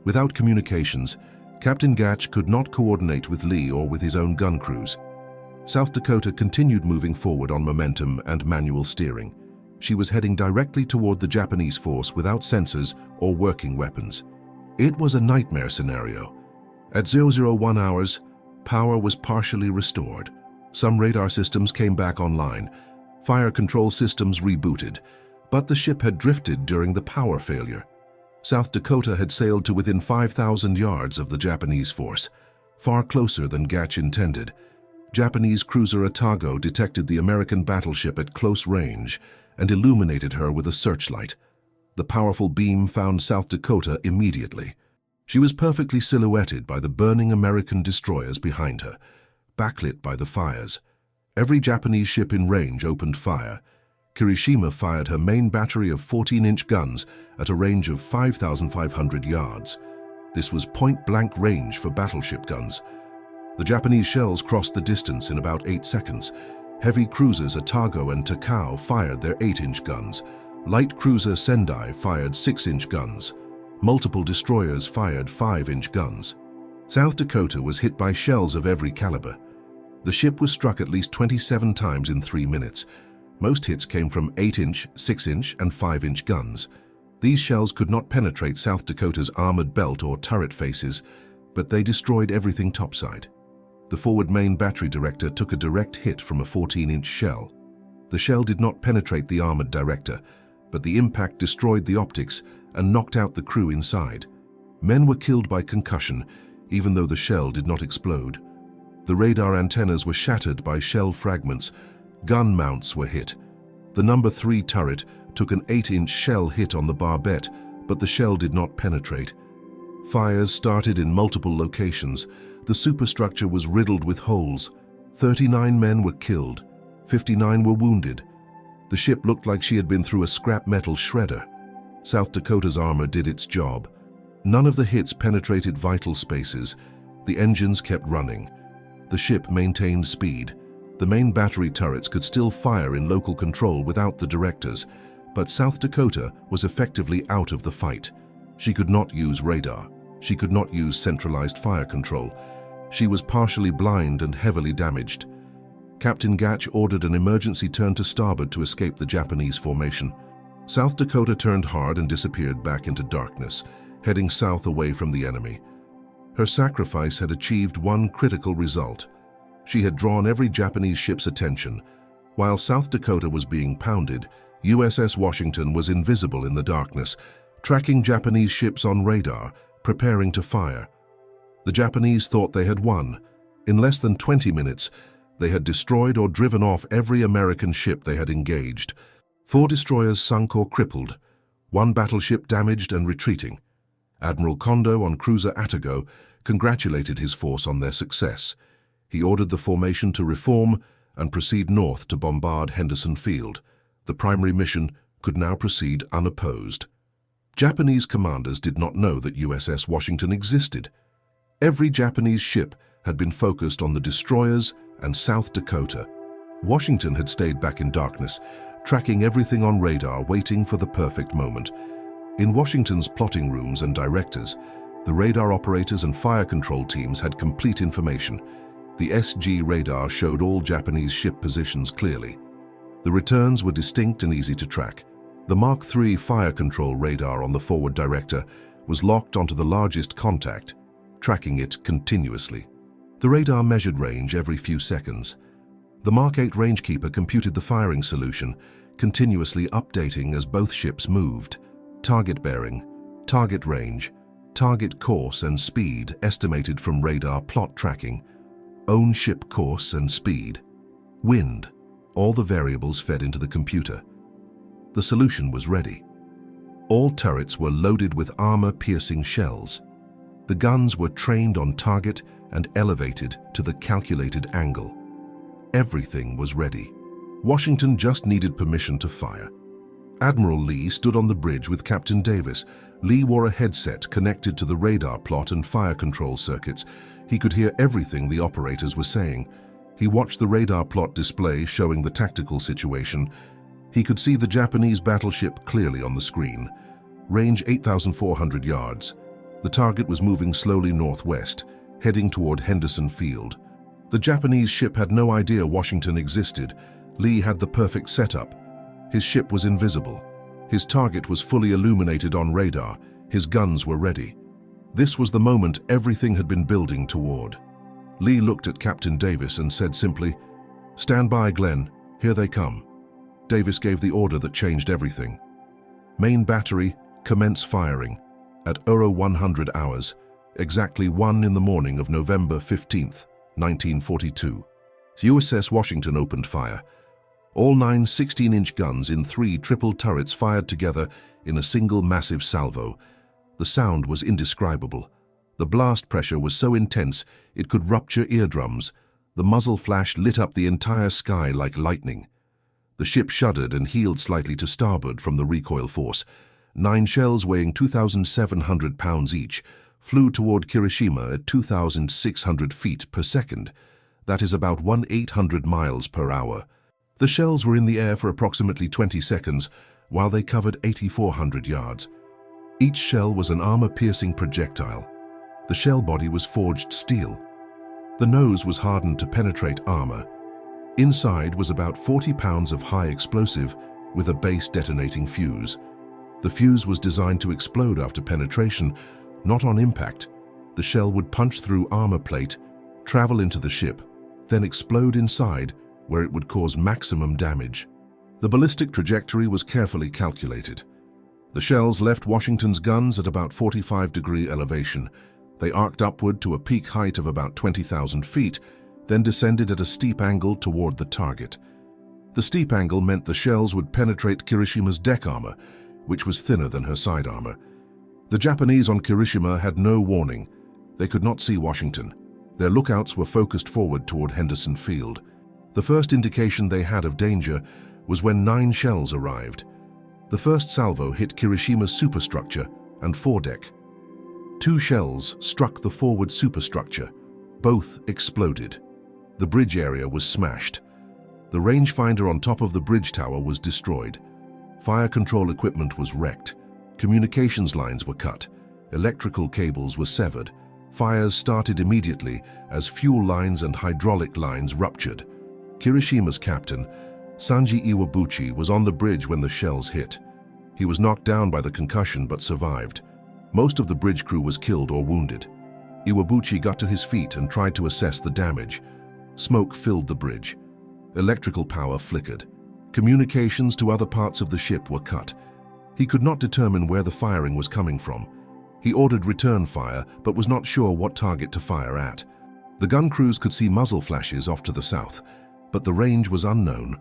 Without communications, Captain Gatch could not coordinate with Lee or with his own gun crews. South Dakota continued moving forward on momentum and manual steering. She was heading directly toward the Japanese force without sensors or working weapons. It was a nightmare scenario. At 001 hours, power was partially restored. Some radar systems came back online. Fire control systems rebooted, but the ship had drifted during the power failure. South Dakota had sailed to within 5,000 yards of the Japanese force, far closer than Gatch intended. Japanese cruiser Atago detected the American battleship at close range and illuminated her with a searchlight. The powerful beam found South Dakota immediately. She was perfectly silhouetted by the burning American destroyers behind her, backlit by the fires. Every Japanese ship in range opened fire. Kirishima fired her main battery of 14-inch guns at a range of 5,500 yards. This was point-blank range for battleship guns. The Japanese shells crossed the distance in about 8 seconds. Heavy cruisers Atago and Takao fired their 8-inch guns. Light cruiser Sendai fired 6-inch guns. Multiple destroyers fired 5-inch guns. South Dakota was hit by shells of every caliber. The ship was struck at least 27 times in 3 minutes. Most hits came from 8-inch, 6-inch, and 5-inch guns. These shells could not penetrate South Dakota's armored belt or turret faces, but they destroyed everything topside. The forward main battery director took a direct hit from a 14-inch shell. The shell did not penetrate the armored director, but the impact destroyed the optics and knocked out the crew inside. Men were killed by concussion, even though the shell did not explode. The radar antennas were shattered by shell fragments. Gun mounts were hit. The number 3 turret took an 8-inch shell hit on the barbette, but the shell did not penetrate. Fires started in multiple locations. The superstructure was riddled with holes. 39 men were killed. 59 were wounded. The ship looked like she had been through a scrap metal shredder. South Dakota's armor did its job. None of the hits penetrated vital spaces. The engines kept running. The ship maintained speed. The main battery turrets could still fire in local control without the directors, but South Dakota was effectively out of the fight. She could not use radar. She could not use centralized fire control. She was partially blind and heavily damaged. Captain Gatch ordered an emergency turn to starboard to escape the Japanese formation. South Dakota turned hard and disappeared back into darkness, heading south away from the enemy. Her sacrifice had achieved one critical result. She had drawn every Japanese ship's attention. While South Dakota was being pounded, USS Washington was invisible in the darkness, tracking Japanese ships on radar, preparing to fire. The Japanese thought they had won. In less than 20 minutes, they had destroyed or driven off every American ship they had engaged. 4 destroyers sunk or crippled, 1 battleship damaged and retreating. Admiral Kondo on cruiser Atago congratulated his force on their success. He ordered the formation to reform and proceed north to bombard Henderson Field. The primary mission could now proceed unopposed. Japanese commanders did not know that USS Washington existed. Every Japanese ship had been focused on the destroyers and South Dakota. Washington had stayed back in darkness, tracking everything on radar, waiting for the perfect moment. In Washington's plotting rooms and directors, the radar operators and fire control teams had complete information. The SG radar showed all Japanese ship positions clearly. The returns were distinct and easy to track. The Mark III fire control radar on the forward director was locked onto the largest contact, tracking it continuously. The radar measured range every few seconds. The Mark VIII rangekeeper computed the firing solution, continuously updating as both ships moved. Target bearing, target range, target course and speed estimated from radar plot tracking. own ship course and speed, wind, all the variables fed into the computer. The solution was ready. All turrets were loaded with armor-piercing shells. The guns were trained on target and elevated to the calculated angle. Everything was ready. Washington just needed permission to fire. Admiral Lee stood on the bridge with Captain Davis. Lee wore a headset connected to the radar plot and fire control circuits. He could hear everything the operators were saying. He watched the radar plot display showing the tactical situation. He could see the Japanese battleship clearly on the screen. Range 8,400 yards. The target was moving slowly northwest, heading toward Henderson Field. The Japanese ship had no idea Washington existed. Lee had the perfect setup. His ship was invisible. His target was fully illuminated on radar. His guns were ready. This was the moment everything had been building toward. Lee looked at Captain Davis and said simply, "Stand by, Glenn. Here they come." Davis gave the order that changed everything. Main battery, commence firing. At 100 hours, exactly 1 in the morning of November 15th, 1942. USS Washington opened fire. All 9 16-inch guns in 3 triple turrets fired together in a single massive salvo. The sound was indescribable. The blast pressure was so intense it could rupture eardrums. The muzzle flash lit up the entire sky like lightning. The ship shuddered and heeled slightly to starboard from the recoil force. 9 shells weighing 2,700 pounds each flew toward Kirishima at 2,600 feet per second. That is about 1,800 miles per hour. The shells were in the air for approximately 20 seconds, while they covered 8,400 yards. Each shell was an armor-piercing projectile. The shell body was forged steel. The nose was hardened to penetrate armor. Inside was about 40 pounds of high explosive with a base detonating fuse. The fuse was designed to explode after penetration, not on impact. The shell would punch through armor plate, travel into the ship, then explode inside, where it would cause maximum damage. The ballistic trajectory was carefully calculated. The shells left Washington's guns at about 45-degree elevation. They arced upward to a peak height of about 20,000 feet, then descended at a steep angle toward the target. The steep angle meant the shells would penetrate Kirishima's deck armor, which was thinner than her side armor. The Japanese on Kirishima had no warning. They could not see Washington. Their lookouts were focused forward toward Henderson Field. The first indication they had of danger was when 9 shells arrived. The first salvo hit Kirishima's superstructure and foredeck. 2 shells struck the forward superstructure. Both exploded. The bridge area was smashed. The rangefinder on top of the bridge tower was destroyed. Fire control equipment was wrecked. Communications lines were cut. Electrical cables were severed. Fires started immediately as fuel lines and hydraulic lines ruptured. Kirishima's captain, Sanji Iwabuchi, was on the bridge when the shells hit. He was knocked down by the concussion but survived. Most of the bridge crew was killed or wounded. Iwabuchi got to his feet and tried to assess the damage. Smoke filled the bridge. Electrical power flickered. Communications to other parts of the ship were cut. He could not determine where the firing was coming from. He ordered return fire but was not sure what target to fire at. The gun crews could see muzzle flashes off to the south, but the range was unknown.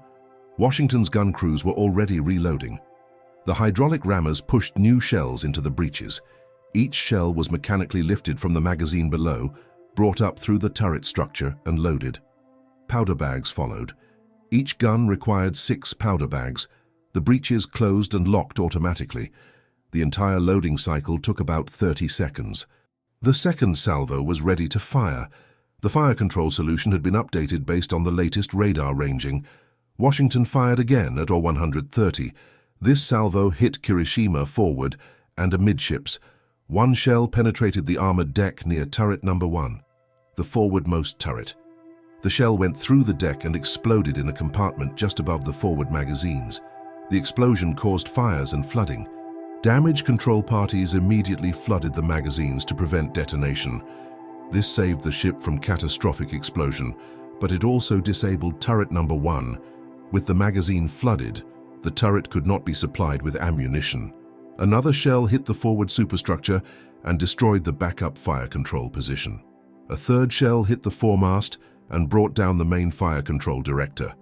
Washington's gun crews were already reloading. The hydraulic rammers pushed new shells into the breaches. Each shell was mechanically lifted from the magazine below, brought up through the turret structure and loaded. Powder bags followed. Each gun required 6 powder bags. The breeches closed and locked automatically. The entire loading cycle took about 30 seconds. The second salvo was ready to fire. The fire control solution had been updated based on the latest radar ranging. Washington fired again at 130. This salvo hit Kirishima forward and amidships. 1 shell penetrated the armored deck near turret number 1, the forwardmost turret. The shell went through the deck and exploded in a compartment just above the forward magazines. The explosion caused fires and flooding. Damage control parties immediately flooded the magazines to prevent detonation. This saved the ship from catastrophic explosion, but it also disabled turret number 1. With the magazine flooded, the turret could not be supplied with ammunition. Another shell hit the forward superstructure and destroyed the backup fire control position. A third shell hit the foremast and brought down the main fire control director.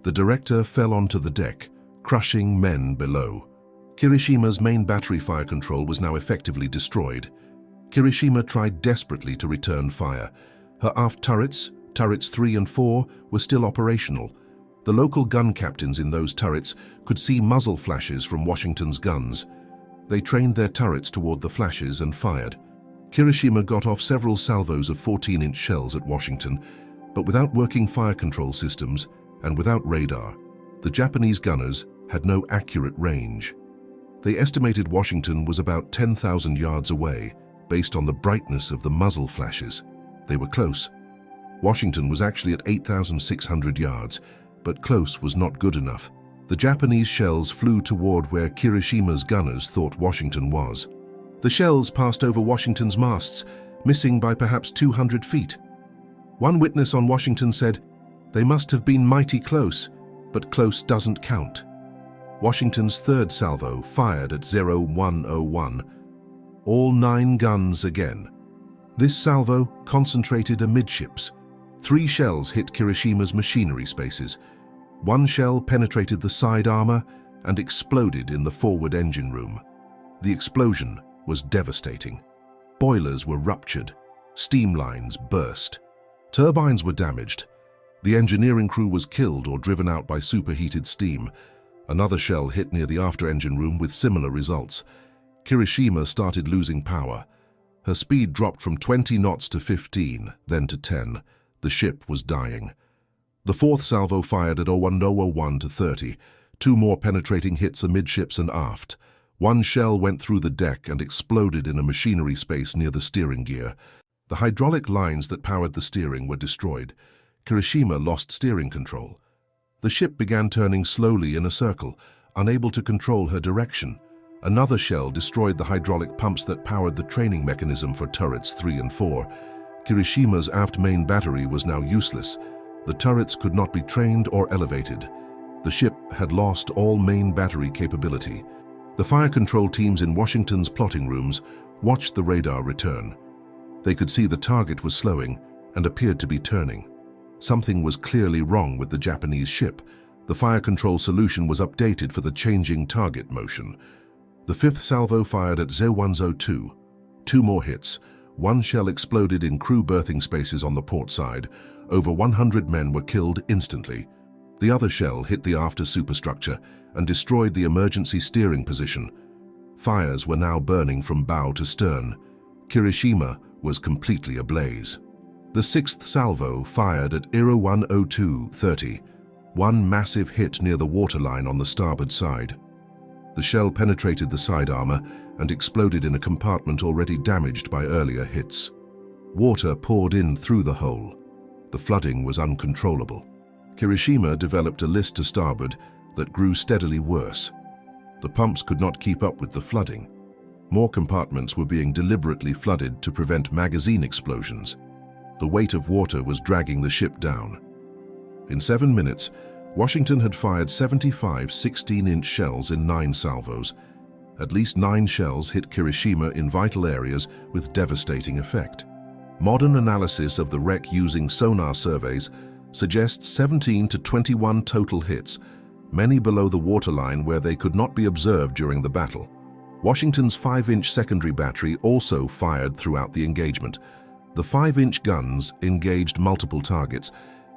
The director fell onto the deck, crushing men below. Kirishima's main battery fire control was now effectively destroyed. Kirishima tried desperately to return fire. Her aft turrets 3 and 4, were still operational. The local gun captains in those turrets could see muzzle flashes from Washington's guns. They trained their turrets toward the flashes and fired. Kirishima got off several salvos of 14-inch shells at Washington, but without working fire control systems and without radar, the Japanese gunners had no accurate range. They estimated Washington was about 10,000 yards away, based on the brightness of the muzzle flashes. They were close. Washington was actually at 8,600 yards, but close was not good enough. The Japanese shells flew toward where Kirishima's gunners thought Washington was. The shells passed over Washington's masts, missing by perhaps 200 feet. One witness on Washington said, "They must have been mighty close, but close doesn't count." Washington's third salvo fired at 0101. All 9 guns again. This salvo concentrated amidships. 3 shells hit Kirishima's machinery spaces. 1 shell penetrated the side armor and exploded in the forward engine room. The explosion was devastating. Boilers were ruptured. Steam lines burst. Turbines were damaged. The engineering crew was killed or driven out by superheated steam. Another shell hit near the after-engine room with similar results. Kirishima started losing power. Her speed dropped from 20 knots to 15, then to 10. The ship was dying. The 4th salvo fired at 0101 to 30, 2 more penetrating hits amidships and aft. 1 shell went through the deck and exploded in a machinery space near the steering gear. The hydraulic lines that powered the steering were destroyed. Kirishima lost steering control. The ship began turning slowly in a circle, unable to control her direction. Another shell destroyed the hydraulic pumps that powered the training mechanism for turrets 3 and 4. Kirishima's aft main battery was now useless. The turrets could not be trained or elevated. The ship had lost all main battery capability. The fire control teams in Washington's plotting rooms watched the radar return. They could see the target was slowing and appeared to be turning. Something was clearly wrong with the Japanese ship. The fire control solution was updated for the changing target motion. The 5th salvo fired at 0102. 2 more hits. 1 shell exploded in crew berthing spaces on the port side. Over 100 men were killed instantly. The other shell hit the after superstructure and destroyed the emergency steering position. Fires were now burning from bow to stern. Kirishima was completely ablaze. The 6th salvo fired at 0102-30. 1 massive hit near the waterline on the starboard side. The shell penetrated the side armor and exploded in a compartment already damaged by earlier hits. Water poured in through the hole. The flooding was uncontrollable. Kirishima developed a list to starboard that grew steadily worse. The pumps could not keep up with the flooding. More compartments were being deliberately flooded to prevent magazine explosions. The weight of water was dragging the ship down. In 7 minutes, Washington had fired 75 16-inch shells in 9 salvos. At least 9 shells hit Kirishima in vital areas with devastating effect. Modern analysis of the wreck using sonar surveys suggests 17 to 21 total hits, many below the waterline where they could not be observed during the battle. Washington's 5-inch secondary battery also fired throughout the engagement. The 5-inch guns engaged multiple targets,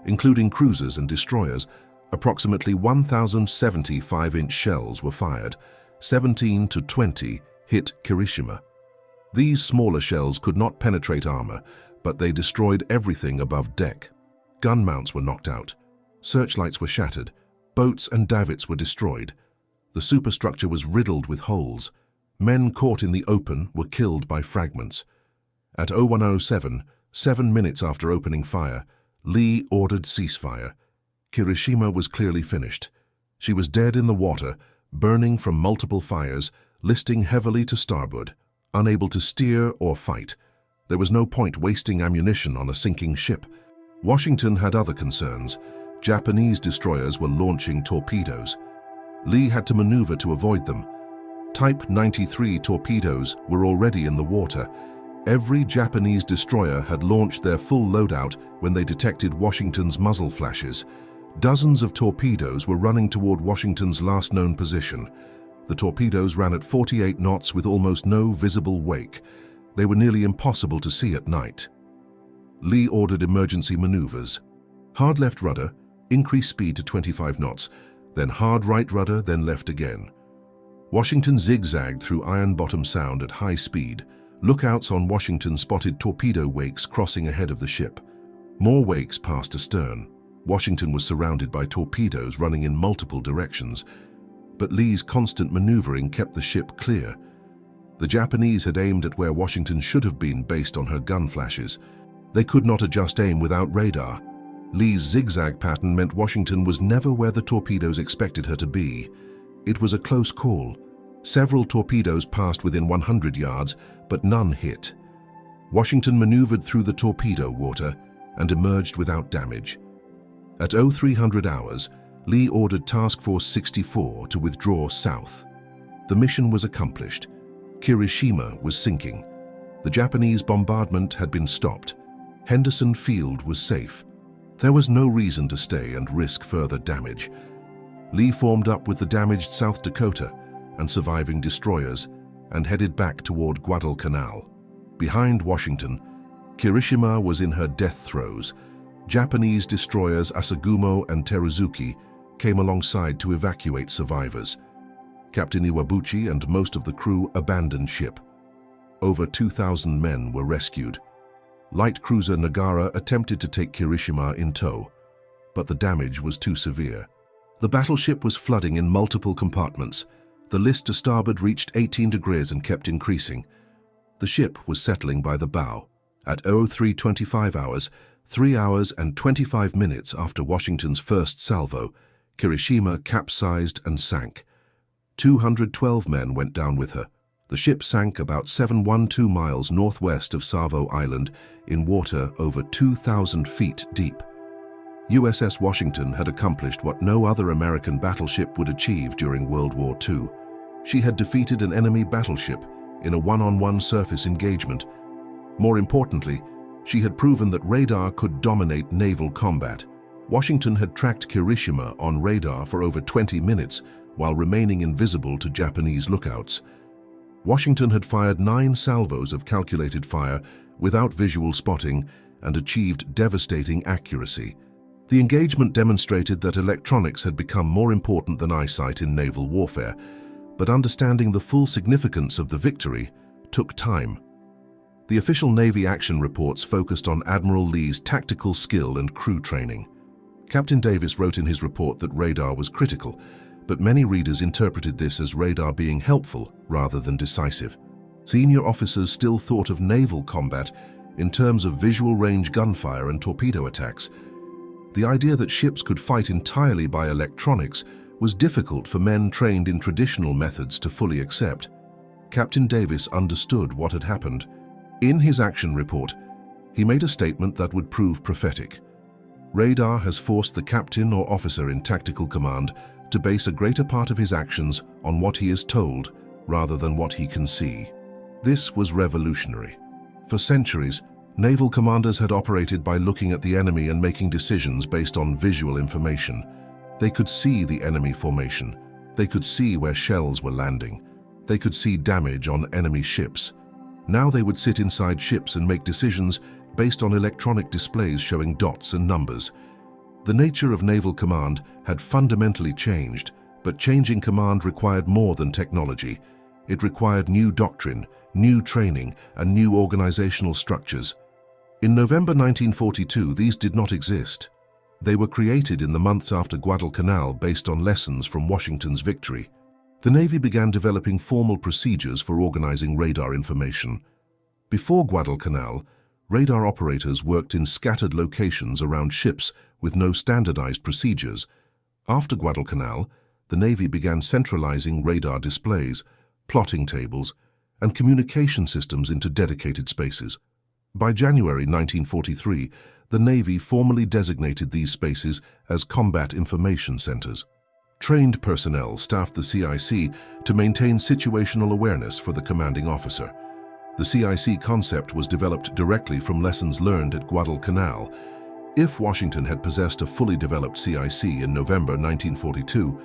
including cruisers and destroyers. Approximately 1,070 5-inch shells were fired. 17 to 20 hit Kirishima. These smaller shells could not penetrate armor, but they destroyed everything above deck. Gun mounts were knocked out. Searchlights were shattered. Boats and davits were destroyed. The superstructure was riddled with holes. Men caught in the open were killed by fragments. At 0107, 7 minutes after opening fire, Lee ordered ceasefire. Kirishima was clearly finished. She was dead in the water, burning from multiple fires, listing heavily to starboard, unable to steer or fight. There was no point wasting ammunition on a sinking ship. Washington had other concerns. Japanese destroyers were launching torpedoes. Lee had to maneuver to avoid them. Type 93 torpedoes were already in the water. Every Japanese destroyer had launched their full loadout when they detected Washington's muzzle flashes. Dozens of torpedoes were running toward Washington's last known position. The torpedoes ran at 48 knots with almost no visible wake. They were nearly impossible to see at night. Lee ordered emergency maneuvers. Hard left rudder, increase speed to 25 knots, then hard right rudder, then left again. Washington zigzagged through Ironbottom Sound at high speed. Lookouts on Washington spotted torpedo wakes crossing ahead of the ship. More wakes passed astern. Washington was surrounded by torpedoes running in multiple directions, but Lee's constant maneuvering kept the ship clear. The Japanese had aimed at where Washington should have been based on her gun flashes. They could not adjust aim without radar. Lee's zigzag pattern meant Washington was never where the torpedoes expected her to be. It was a close call. Several torpedoes passed within 100 yards, but none hit. Washington maneuvered through the torpedo water and emerged without damage. At 0300 hours, Lee ordered Task Force 64 to withdraw south. The mission was accomplished. Kirishima was sinking. The Japanese bombardment had been stopped. Henderson Field was safe. There was no reason to stay and risk further damage. Lee formed up with the damaged South Dakota and surviving destroyers and headed back toward Guadalcanal. Behind Washington, Kirishima was in her death throes. Japanese destroyers Asagumo and Teruzuki came alongside to evacuate survivors. Captain Iwabuchi and most of the crew abandoned ship. Over 2,000 men were rescued. Light cruiser Nagara attempted to take Kirishima in tow, but the damage was too severe. The battleship was flooding in multiple compartments. The list to starboard reached 18 degrees and kept increasing. The ship was settling by the bow. At 0325 hours, 3 hours and 25 minutes after Washington's first salvo, Kirishima capsized and sank. 212 men went down with her. The ship sank about 712 miles northwest of Savo Island in water over 2,000 feet deep. USS Washington had accomplished what no other American battleship would achieve during World War II. She had defeated an enemy battleship in a one-on-one surface engagement. More importantly, she had proven that radar could dominate naval combat. Washington had tracked Kirishima on radar for over 20 minutes while remaining invisible to Japanese lookouts. Washington had fired 9 salvos of calculated fire without visual spotting and achieved devastating accuracy. The engagement demonstrated that electronics had become more important than eyesight in naval warfare, but understanding the full significance of the victory took time. The official Navy action reports focused on Admiral Lee's tactical skill and crew training. Captain Davis wrote in his report that radar was critical, but many readers interpreted this as radar being helpful rather than decisive. Senior officers still thought of naval combat in terms of visual range gunfire and torpedo attacks. The idea that ships could fight entirely by electronics was difficult for men trained in traditional methods to fully accept. Captain Davis understood what had happened. In his action report, he made a statement that would prove prophetic. Radar has forced the captain or officer in tactical command to base a greater part of his actions on what he is told rather than what he can see. This was revolutionary. For centuries, naval commanders had operated by looking at the enemy and making decisions based on visual information. They could see the enemy formation. They could see where shells were landing. They could see damage on enemy ships. Now they would sit inside ships and make decisions based on electronic displays showing dots and numbers. The nature of naval command had fundamentally changed, but changing command required more than technology. It required new doctrine, new training, and new organizational structures. In November 1942, these did not exist. They were created in the months after Guadalcanal based on lessons from Washington's victory. The Navy began developing formal procedures for organizing radar information. Before Guadalcanal, radar operators worked in scattered locations around ships with no standardized procedures. After Guadalcanal, the Navy began centralizing radar displays, plotting tables, and communication systems into dedicated spaces. By January 1943, the Navy formally designated these spaces as combat information centers. Trained personnel staffed the CIC to maintain situational awareness for the commanding officer. The CIC concept was developed directly from lessons learned at Guadalcanal. If Washington had possessed a fully developed CIC in November 1942,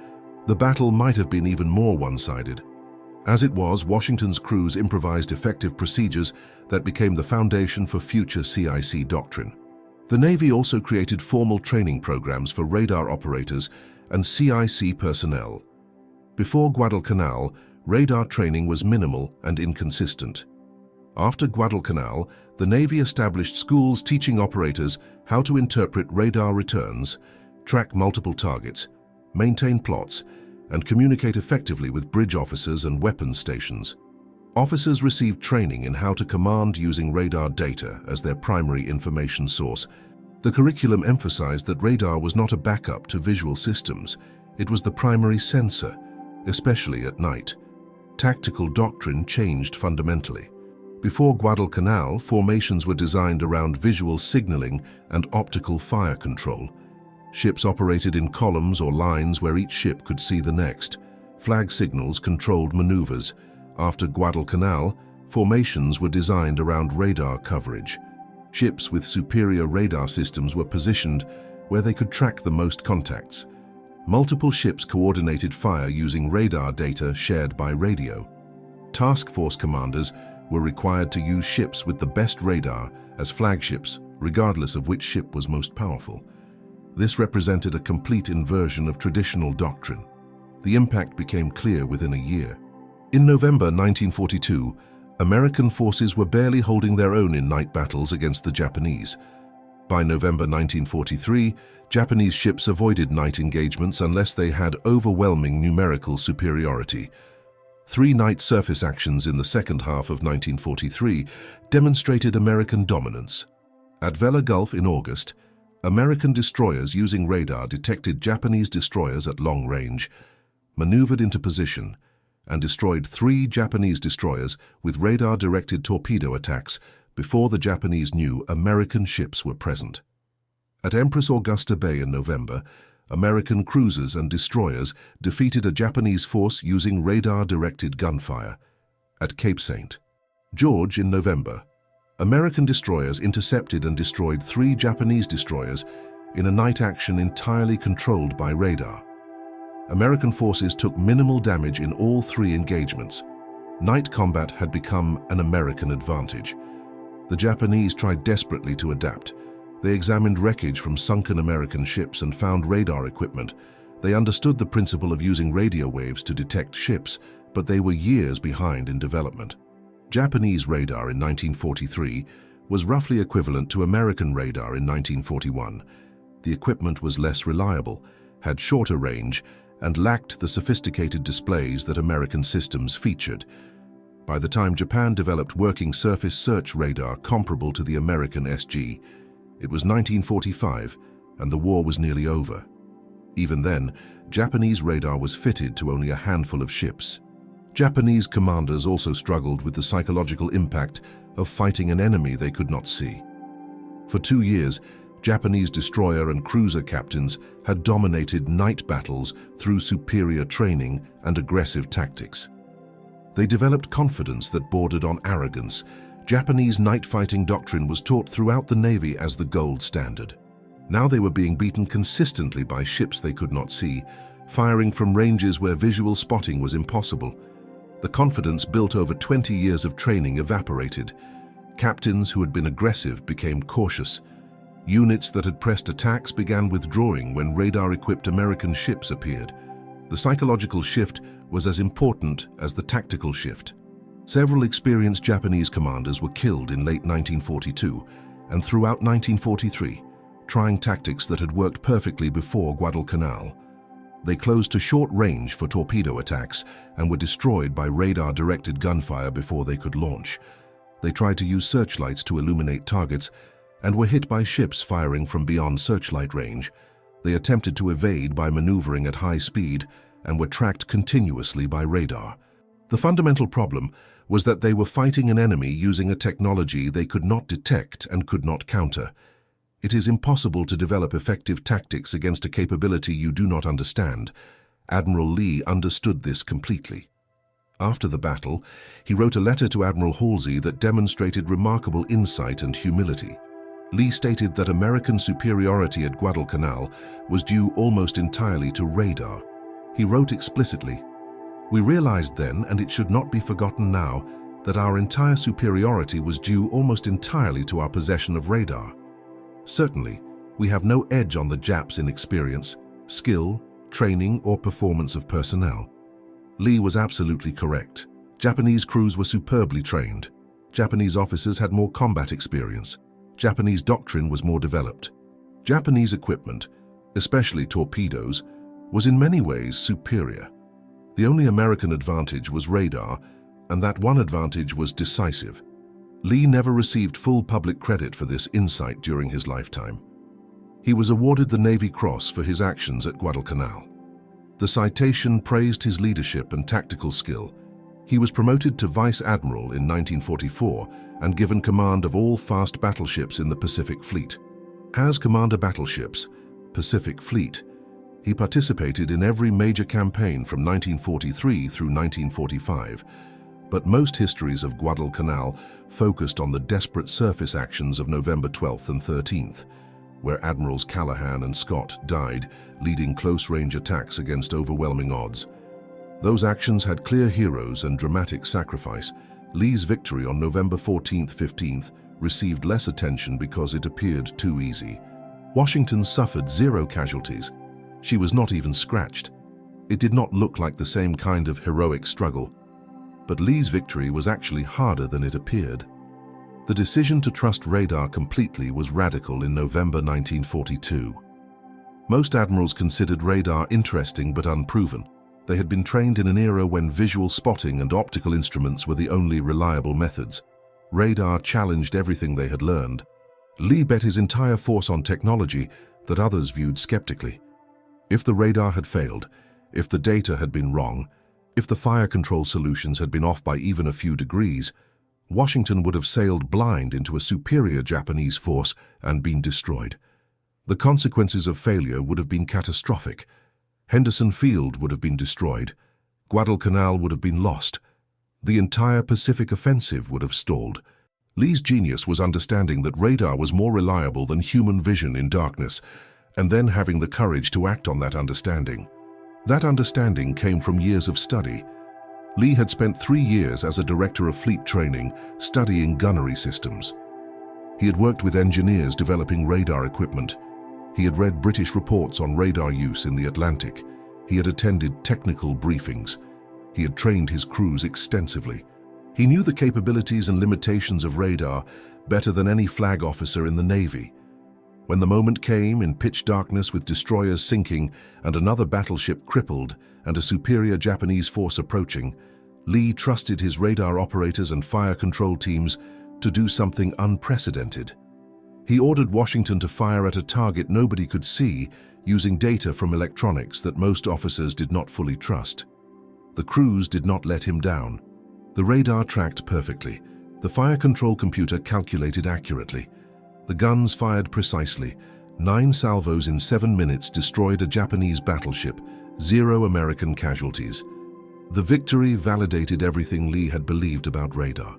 the battle might have been even more one-sided. As it was, Washington's crews improvised effective procedures that became the foundation for future CIC doctrine. The Navy also created formal training programs for radar operators and CIC personnel. Before Guadalcanal, radar training was minimal and inconsistent. After Guadalcanal, the Navy established schools teaching operators how to interpret radar returns, track multiple targets, maintain plots, and communicate effectively with bridge officers and weapons stations. Officers received training in how to command using radar data as their primary information source. The curriculum emphasized that radar was not a backup to visual systems. It was the primary sensor, especially at night. Tactical doctrine changed fundamentally. Before Guadalcanal, formations were designed around visual signaling and optical fire control. Ships operated in columns or lines where each ship could see the next. Flag signals controlled maneuvers. After Guadalcanal, formations were designed around radar coverage. Ships with superior radar systems were positioned where they could track the most contacts. Multiple ships coordinated fire using radar data shared by radio. Task force commanders were required to use ships with the best radar as flagships, regardless of which ship was most powerful. This represented a complete inversion of traditional doctrine. The impact became clear within a year. In November 1942, American forces were barely holding their own in night battles against the Japanese. By November 1943, Japanese ships avoided night engagements unless they had overwhelming numerical superiority. 3 night surface actions in the second half of 1943 demonstrated American dominance. At Vela Gulf in August, American destroyers using radar detected Japanese destroyers at long range, maneuvered into position, and destroyed 3 Japanese destroyers with radar-directed torpedo attacks before the Japanese knew American ships were present. At Empress Augusta Bay in November, American cruisers and destroyers defeated a Japanese force using radar-directed gunfire. At Cape St. George in November, American destroyers intercepted and destroyed 3 Japanese destroyers in a night action entirely controlled by radar. American forces took minimal damage in all 3 engagements. Night combat had become an American advantage. The Japanese tried desperately to adapt. They examined wreckage from sunken American ships and found radar equipment. They understood the principle of using radio waves to detect ships, but they were years behind in development. Japanese radar in 1943 was roughly equivalent to American radar in 1941. The equipment was less reliable, had shorter range, and lacked the sophisticated displays that American systems featured. By the time Japan developed working surface search radar comparable to the American SG, it was 1945, and the war was nearly over. Even then, Japanese radar was fitted to only a handful of ships. Japanese commanders also struggled with the psychological impact of fighting an enemy they could not see. For 2 years, Japanese destroyer and cruiser captains had dominated night battles through superior training and aggressive tactics. They developed confidence that bordered on arrogance. Japanese night fighting doctrine was taught throughout the Navy as the gold standard. Now they were being beaten consistently by ships they could not see, firing from ranges where visual spotting was impossible. The confidence built over 20 years of training evaporated. Captains who had been aggressive became cautious. Units that had pressed attacks began withdrawing when radar-equipped American ships appeared. The psychological shift was as important as the tactical shift. Several experienced Japanese commanders were killed in late 1942 and throughout 1943, trying tactics that had worked perfectly before Guadalcanal. They closed to short range for torpedo attacks and were destroyed by radar-directed gunfire before they could launch. They tried to use searchlights to illuminate targets and were hit by ships firing from beyond searchlight range. They attempted to evade by maneuvering at high speed and were tracked continuously by radar. The fundamental problem was that they were fighting an enemy using a technology they could not detect and could not counter. It is impossible to develop effective tactics against a capability you do not understand. Admiral Lee understood this completely. After the battle, he wrote a letter to Admiral Halsey that demonstrated remarkable insight and humility. Lee stated that American superiority at Guadalcanal was due almost entirely to radar. He wrote explicitly, "We realized then, and it should not be forgotten now, that our entire superiority was due almost entirely to our possession of radar. Certainly, we have no edge on the Japs in experience, skill, training, or performance of personnel." Lee was absolutely correct. Japanese crews were superbly trained. Japanese officers had more combat experience. Japanese doctrine was more developed. Japanese equipment, especially torpedoes, was in many ways superior. The only American advantage was radar, and that one advantage was decisive. Lee never received full public credit for this insight during his lifetime. He was awarded the Navy Cross for his actions at Guadalcanal. The citation praised his leadership and tactical skill. He was promoted to Vice Admiral in 1944 and given command of all fast battleships in the Pacific Fleet. As Commander Battleships, Pacific Fleet, he participated in every major campaign from 1943 through 1945, but most histories of Guadalcanal focused on the desperate surface actions of November 12th and 13th, where Admirals Callahan and Scott died, leading close-range attacks against overwhelming odds. Those actions had clear heroes and dramatic sacrifice. Lee's victory on November 14th-15th received less attention because it appeared too easy. Washington suffered 0 casualties. She was not even scratched. It did not look like the same kind of heroic struggle. But Lee's victory was actually harder than it appeared. The decision to trust radar completely was radical in November 1942. Most admirals considered radar interesting but unproven. They had been trained in an era when visual spotting and optical instruments were the only reliable methods. Radar challenged everything they had learned. Lee bet his entire force on technology that others viewed skeptically. If the radar had failed, if the data had been wrong, if the fire control solutions had been off by even a few degrees, Washington would have sailed blind into a superior Japanese force and been destroyed. The consequences of failure would have been catastrophic. Henderson Field would have been destroyed. Guadalcanal would have been lost. The entire Pacific offensive would have stalled. Lee's genius was understanding that radar was more reliable than human vision in darkness, and then having the courage to act on that understanding. That understanding came from years of study. Lee had spent 3 years as a director of fleet training, studying gunnery systems. He had worked with engineers developing radar equipment. He had read British reports on radar use in the Atlantic. He had attended technical briefings. He had trained his crews extensively. He knew the capabilities and limitations of radar better than any flag officer in the Navy. When the moment came, in pitch darkness with destroyers sinking and another battleship crippled and a superior Japanese force approaching, Lee trusted his radar operators and fire control teams to do something unprecedented. He ordered Washington to fire at a target nobody could see using data from electronics that most officers did not fully trust. The crews did not let him down. The radar tracked perfectly. The fire control computer calculated accurately. The guns fired precisely. 9 salvos in 7 minutes destroyed a Japanese battleship, 0 American casualties. The victory validated everything Lee had believed about radar.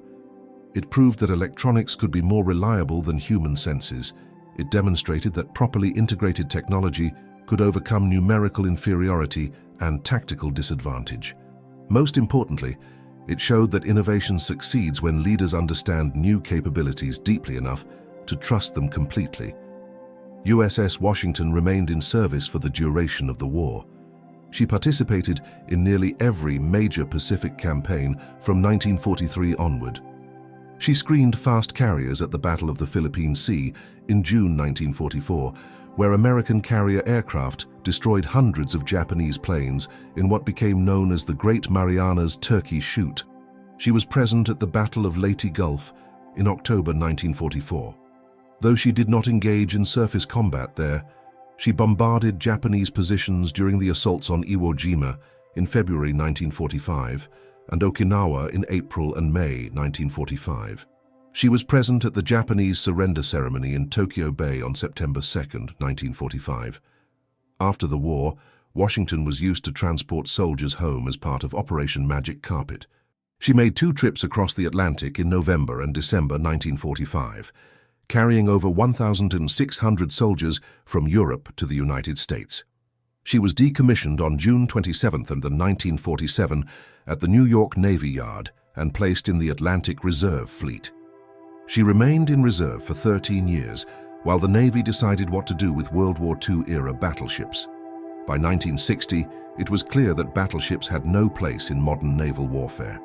It proved that electronics could be more reliable than human senses. It demonstrated that properly integrated technology could overcome numerical inferiority and tactical disadvantage. Most importantly, it showed that innovation succeeds when leaders understand new capabilities deeply enough to trust them completely. USS Washington remained in service for the duration of the war. She participated in nearly every major Pacific campaign from 1943 onward. She screened fast carriers at the Battle of the Philippine Sea in June 1944, where American carrier aircraft destroyed hundreds of Japanese planes in what became known as the Great Marianas Turkey Shoot. She was present at the Battle of Leyte Gulf in October 1944. Though she did not engage in surface combat there, she bombarded Japanese positions during the assaults on Iwo Jima in February 1945 and Okinawa in April and May 1945. She was present at the Japanese surrender ceremony in Tokyo Bay on September 2, 1945. After the war, Washington was used to transport soldiers home as part of Operation Magic Carpet. She made 2 trips across the Atlantic in November and December 1945, carrying over 1,600 soldiers from Europe to the United States. She was decommissioned on June 27, 1947 at the New York Navy Yard and placed in the Atlantic Reserve Fleet. She remained in reserve for 13 years while the Navy decided what to do with World War II-era battleships. By 1960, it was clear that battleships had no place in modern naval warfare.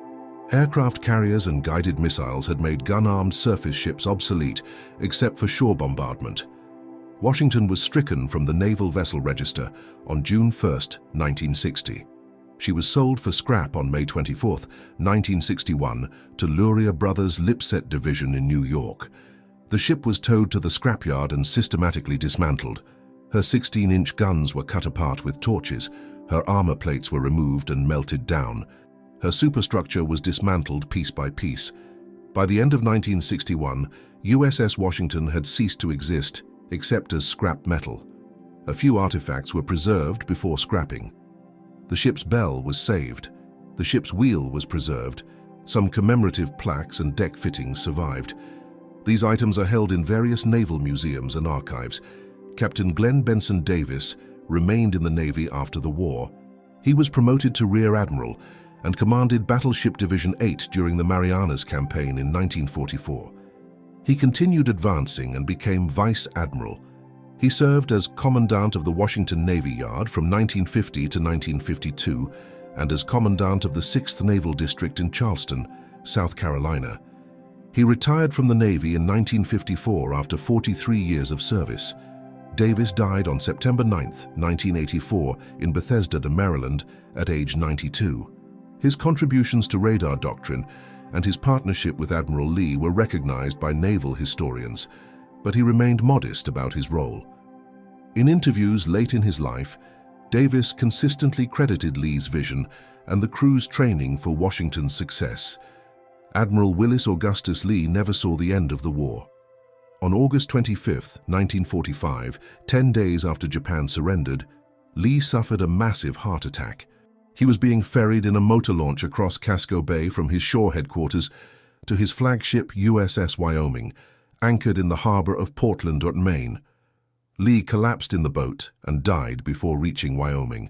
Aircraft carriers and guided missiles had made gun-armed surface ships obsolete, except for shore bombardment. Washington was stricken from the Naval Vessel Register on June 1, 1960. She was sold for scrap on May 24, 1961, to Luria Brothers Lipset Division in New York. The ship was towed to the scrapyard and systematically dismantled. Her 16-inch guns were cut apart with torches. Her armor plates were removed and melted down. Her superstructure was dismantled piece by piece. By the end of 1961, USS Washington had ceased to exist, except as scrap metal. A few artifacts were preserved before scrapping. The ship's bell was saved. The ship's wheel was preserved. Some commemorative plaques and deck fittings survived. These items are held in various naval museums and archives. Captain Glenn Benson Davis remained in the Navy after the war. He was promoted to Rear Admiral and commanded Battleship Division 8 during the Marianas Campaign in 1944. He continued advancing and became Vice Admiral. He served as Commandant of the Washington Navy Yard from 1950 to 1952 and as Commandant of the 6th Naval District in Charleston, South Carolina. He retired from the Navy in 1954 after 43 years of service. Davis died on September 9, 1984, in Bethesda, Maryland, at age 92. His contributions to radar doctrine and his partnership with Admiral Lee were recognized by naval historians, but he remained modest about his role. In interviews late in his life, Davis consistently credited Lee's vision and the crew's training for Washington's success. Admiral Willis Augustus Lee never saw the end of the war. On August 25, 1945, 10 days after Japan surrendered, Lee suffered a massive heart attack. He was being ferried in a motor launch across Casco Bay from his shore headquarters to his flagship USS Wyoming, anchored in the harbor of Portland, Maine. Lee collapsed in the boat and died before reaching Wyoming.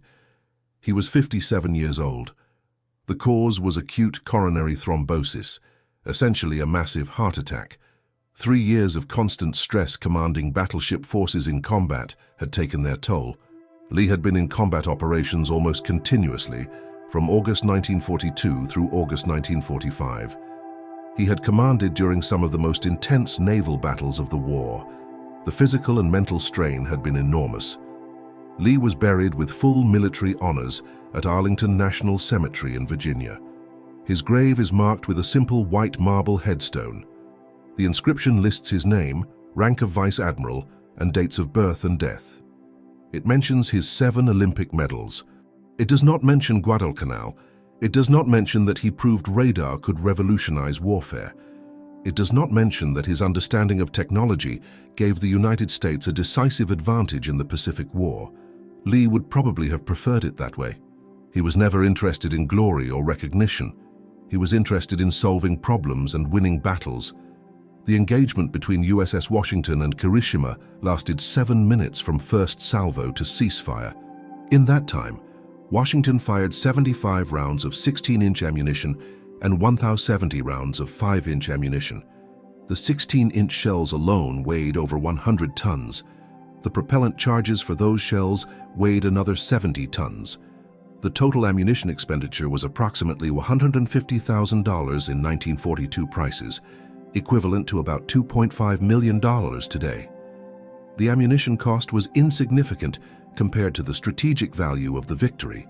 He was 57 years old. The cause was acute coronary thrombosis, essentially a massive heart attack. 3 years of constant stress commanding battleship forces in combat had taken their toll. Lee had been in combat operations almost continuously from August 1942 through August 1945. He had commanded during some of the most intense naval battles of the war. The physical and mental strain had been enormous. Lee was buried with full military honors at Arlington National Cemetery in Virginia. His grave is marked with a simple white marble headstone. The inscription lists his name, rank of Vice Admiral, and dates of birth and death. It mentions his 7 Olympic medals. It does not mention Guadalcanal. It does not mention that he proved radar could revolutionize warfare. It does not mention that his understanding of technology gave the United States a decisive advantage in the Pacific War. Lee would probably have preferred it that way. He was never interested in glory or recognition. He was interested in solving problems and winning battles. The engagement between USS Washington and Kirishima lasted 7 minutes from first salvo to ceasefire. In that time, Washington fired 75 rounds of 16-inch ammunition and 1,070 rounds of 5-inch ammunition. The 16-inch shells alone weighed over 100 tons. The propellant charges for those shells weighed another 70 tons. The total ammunition expenditure was approximately $150,000 in 1942 prices, equivalent to about $2.5 million today. The ammunition cost was insignificant compared to the strategic value of the victory.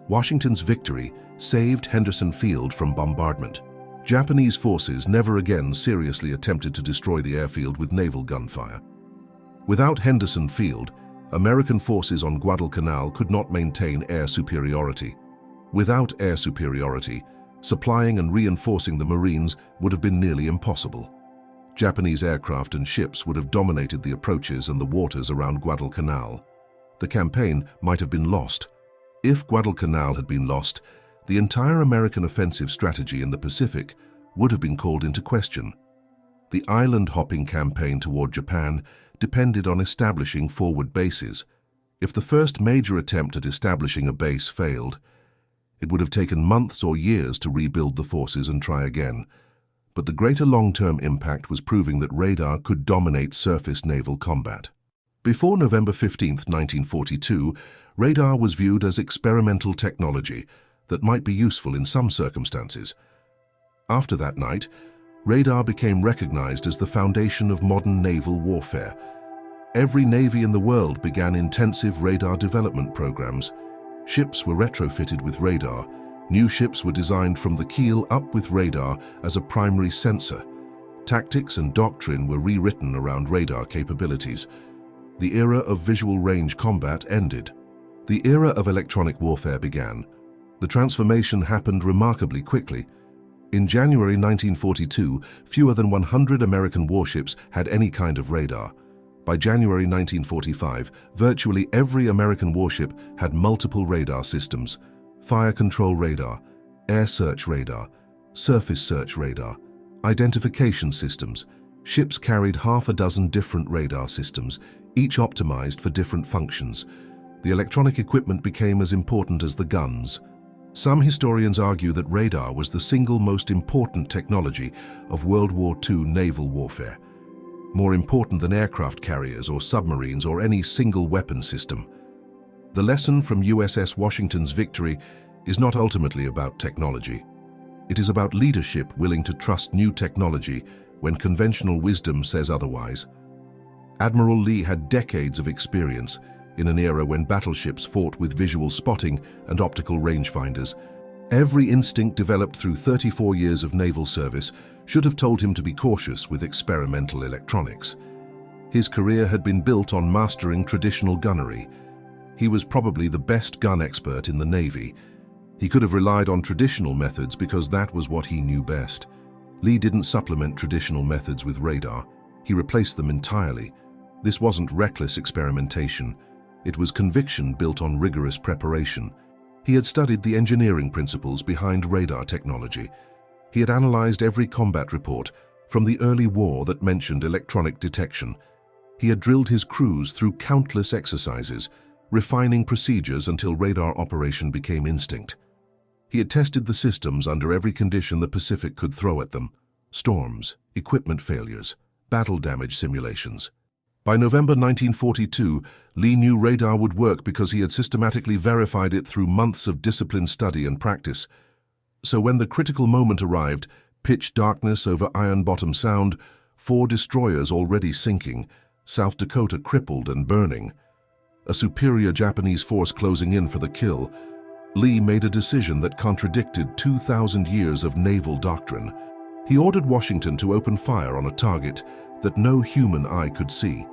Washington's victory saved Henderson Field from bombardment. Japanese forces never again seriously attempted to destroy the airfield with naval gunfire. Without Henderson Field, American forces on Guadalcanal could not maintain air superiority. Without air superiority, supplying and reinforcing the Marines would have been nearly impossible. Japanese aircraft and ships would have dominated the approaches and the waters around Guadalcanal. The campaign might have been lost. If Guadalcanal had been lost, the entire American offensive strategy in the Pacific would have been called into question. The island-hopping campaign toward Japan depended on establishing forward bases. If the first major attempt at establishing a base failed, it would have taken months or years to rebuild the forces and try again. But the greater long-term impact was proving that radar could dominate surface naval combat. Before November 15, 1942, radar was viewed as experimental technology that might be useful in some circumstances. After that night, radar became recognized as the foundation of modern naval warfare. Every navy in the world began intensive radar development programs. Ships were retrofitted with radar. New ships were designed from the keel up with radar as a primary sensor. Tactics and doctrine were rewritten around radar capabilities. The era of visual range combat ended. The era of electronic warfare began. The transformation happened remarkably quickly. In January 1942, fewer than 100 American warships had any kind of radar. By January 1945, virtually every American warship had multiple radar systems: fire control radar, air search radar, surface search radar, identification systems. Ships carried half a dozen different radar systems, each optimized for different functions. The electronic equipment became as important as the guns. Some historians argue that radar was the single most important technology of World War II naval warfare, more important than aircraft carriers or submarines or any single weapon system. The lesson from USS Washington's victory is not ultimately about technology. It is about leadership willing to trust new technology when conventional wisdom says otherwise. Admiral Lee had decades of experience in an era when battleships fought with visual spotting and optical rangefinders. Every instinct developed through 34 years of naval service should have told him to be cautious with experimental electronics. His career had been built on mastering traditional gunnery. He was probably the best gun expert in the Navy. He could have relied on traditional methods because that was what he knew best. Lee didn't supplement traditional methods with radar. He replaced them entirely. This wasn't reckless experimentation. It was conviction built on rigorous preparation. He had studied the engineering principles behind radar technology. He had analyzed every combat report from the early war that mentioned electronic detection. He had drilled his crews through countless exercises, refining procedures until radar operation became instinct. He had tested the systems under every condition the Pacific could throw at them: storms, equipment failures, battle damage simulations. By November 1942, Lee knew radar would work because he had systematically verified it through months of disciplined study and practice. So when the critical moment arrived, pitch darkness over Ironbottom Sound, 4 destroyers already sinking, South Dakota crippled and burning, a superior Japanese force closing in for the kill, Lee made a decision that contradicted 2,000 years of naval doctrine. He ordered Washington to open fire on a target that no human eye could see,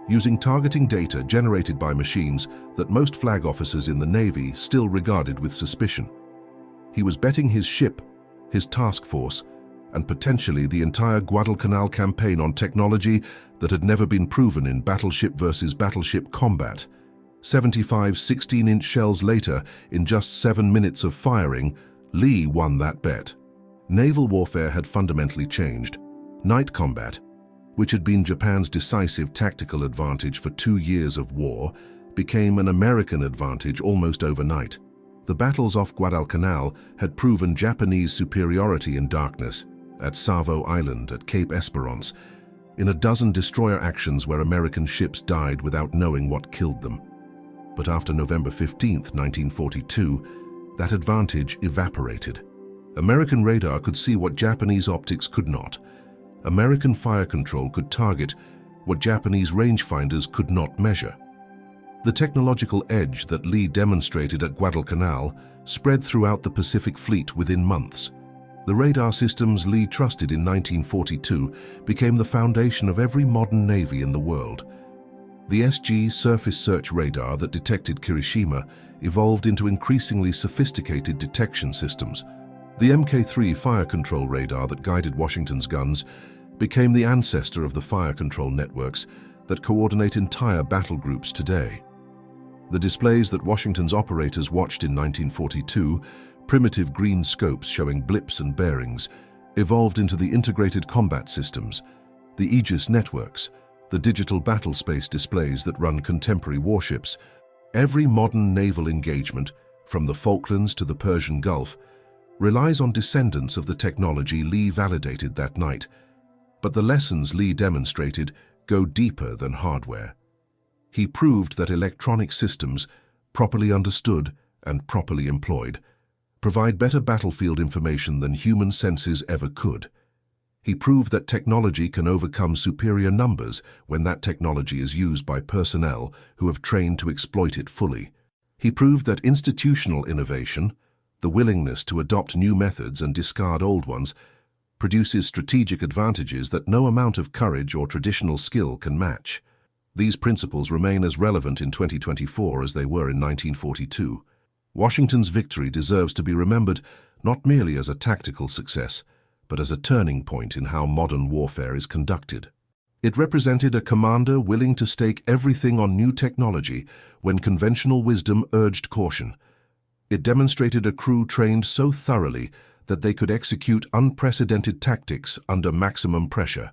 using targeting data generated by machines that most flag officers in the Navy still regarded with suspicion. He was betting his ship, his task force, and potentially the entire Guadalcanal campaign on technology that had never been proven in battleship versus battleship combat. 75 16-inch shells later, in just 7 minutes of firing, Lee won that bet. Naval warfare had fundamentally changed. Night combat, which had been Japan's decisive tactical advantage for 2 years of war, became an American advantage almost overnight. The battles off Guadalcanal had proven Japanese superiority in darkness, at Savo Island, at Cape Esperance, in a dozen destroyer actions where American ships died without knowing what killed them. But after November 15, 1942, that advantage evaporated. American radar could see what Japanese optics could not. American fire control could target what Japanese rangefinders could not measure. The technological edge that Lee demonstrated at Guadalcanal spread throughout the Pacific Fleet within months. The radar systems Lee trusted in 1942 became the foundation of every modern navy in the world. The SG surface search radar that detected Kirishima evolved into increasingly sophisticated detection systems. The Mk3 fire control radar that guided Washington's guns became the ancestor of the fire control networks that coordinate entire battle groups today. The displays that Washington's operators watched in 1942, primitive green scopes showing blips and bearings, evolved into the integrated combat systems, the Aegis networks, the digital battlespace displays that run contemporary warships. Every modern naval engagement, from the Falklands to the Persian Gulf, relies on descendants of the technology Lee validated that night. But the lessons Lee demonstrated go deeper than hardware. He proved that electronic systems, properly understood and properly employed, provide better battlefield information than human senses ever could. He proved that technology can overcome superior numbers when that technology is used by personnel who have trained to exploit it fully. He proved that institutional innovation, the willingness to adopt new methods and discard old ones, produces strategic advantages that no amount of courage or traditional skill can match. These principles remain as relevant in 2024 as they were in 1942. Washington's victory deserves to be remembered not merely as a tactical success, but as a turning point in how modern warfare is conducted. It represented a commander willing to stake everything on new technology when conventional wisdom urged caution. It demonstrated a crew trained so thoroughly that they could execute unprecedented tactics under maximum pressure.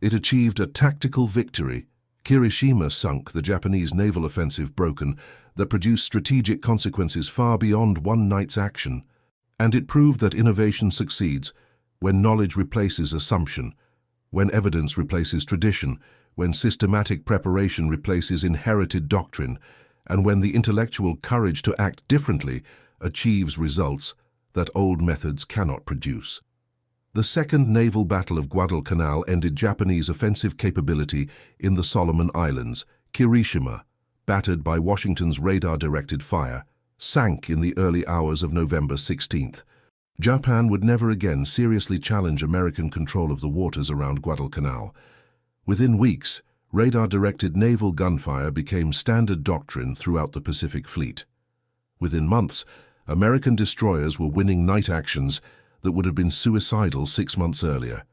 It achieved a tactical victory. Kirishima sunk, the Japanese naval offensive broken, that produced strategic consequences far beyond one night's action. And it proved that innovation succeeds when knowledge replaces assumption, when evidence replaces tradition, when systematic preparation replaces inherited doctrine, and when the intellectual courage to act differently achieves results that old methods cannot produce. The Second Naval Battle of Guadalcanal ended Japanese offensive capability in the Solomon Islands. Kirishima, battered by Washington's radar-directed fire, sank in the early hours of November 16th. Japan would never again seriously challenge American control of the waters around Guadalcanal. Within weeks, radar-directed naval gunfire became standard doctrine throughout the Pacific Fleet. Within months, American destroyers were winning night actions that would have been suicidal 6 months earlier.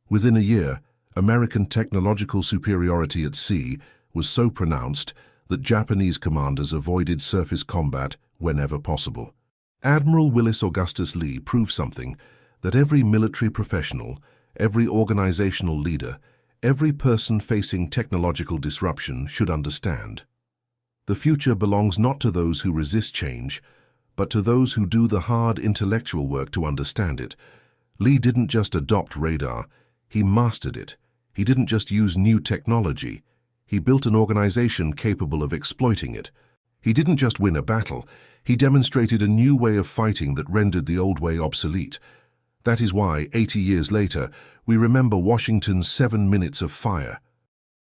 Within a year, American technological superiority at sea was so pronounced that Japanese commanders avoided surface combat whenever possible. Admiral Willis Lee proved something that every military professional, every organizational leader, every person facing technological disruption should understand. The future belongs not to those who resist change, but to those who do the hard intellectual work to understand it. Lee didn't just adopt radar, he mastered it. He didn't just use new technology, he built an organization capable of exploiting it. He didn't just win a battle, he demonstrated a new way of fighting that rendered the old way obsolete. That is why, 80 years later, we remember Washington's 7 minutes of fire,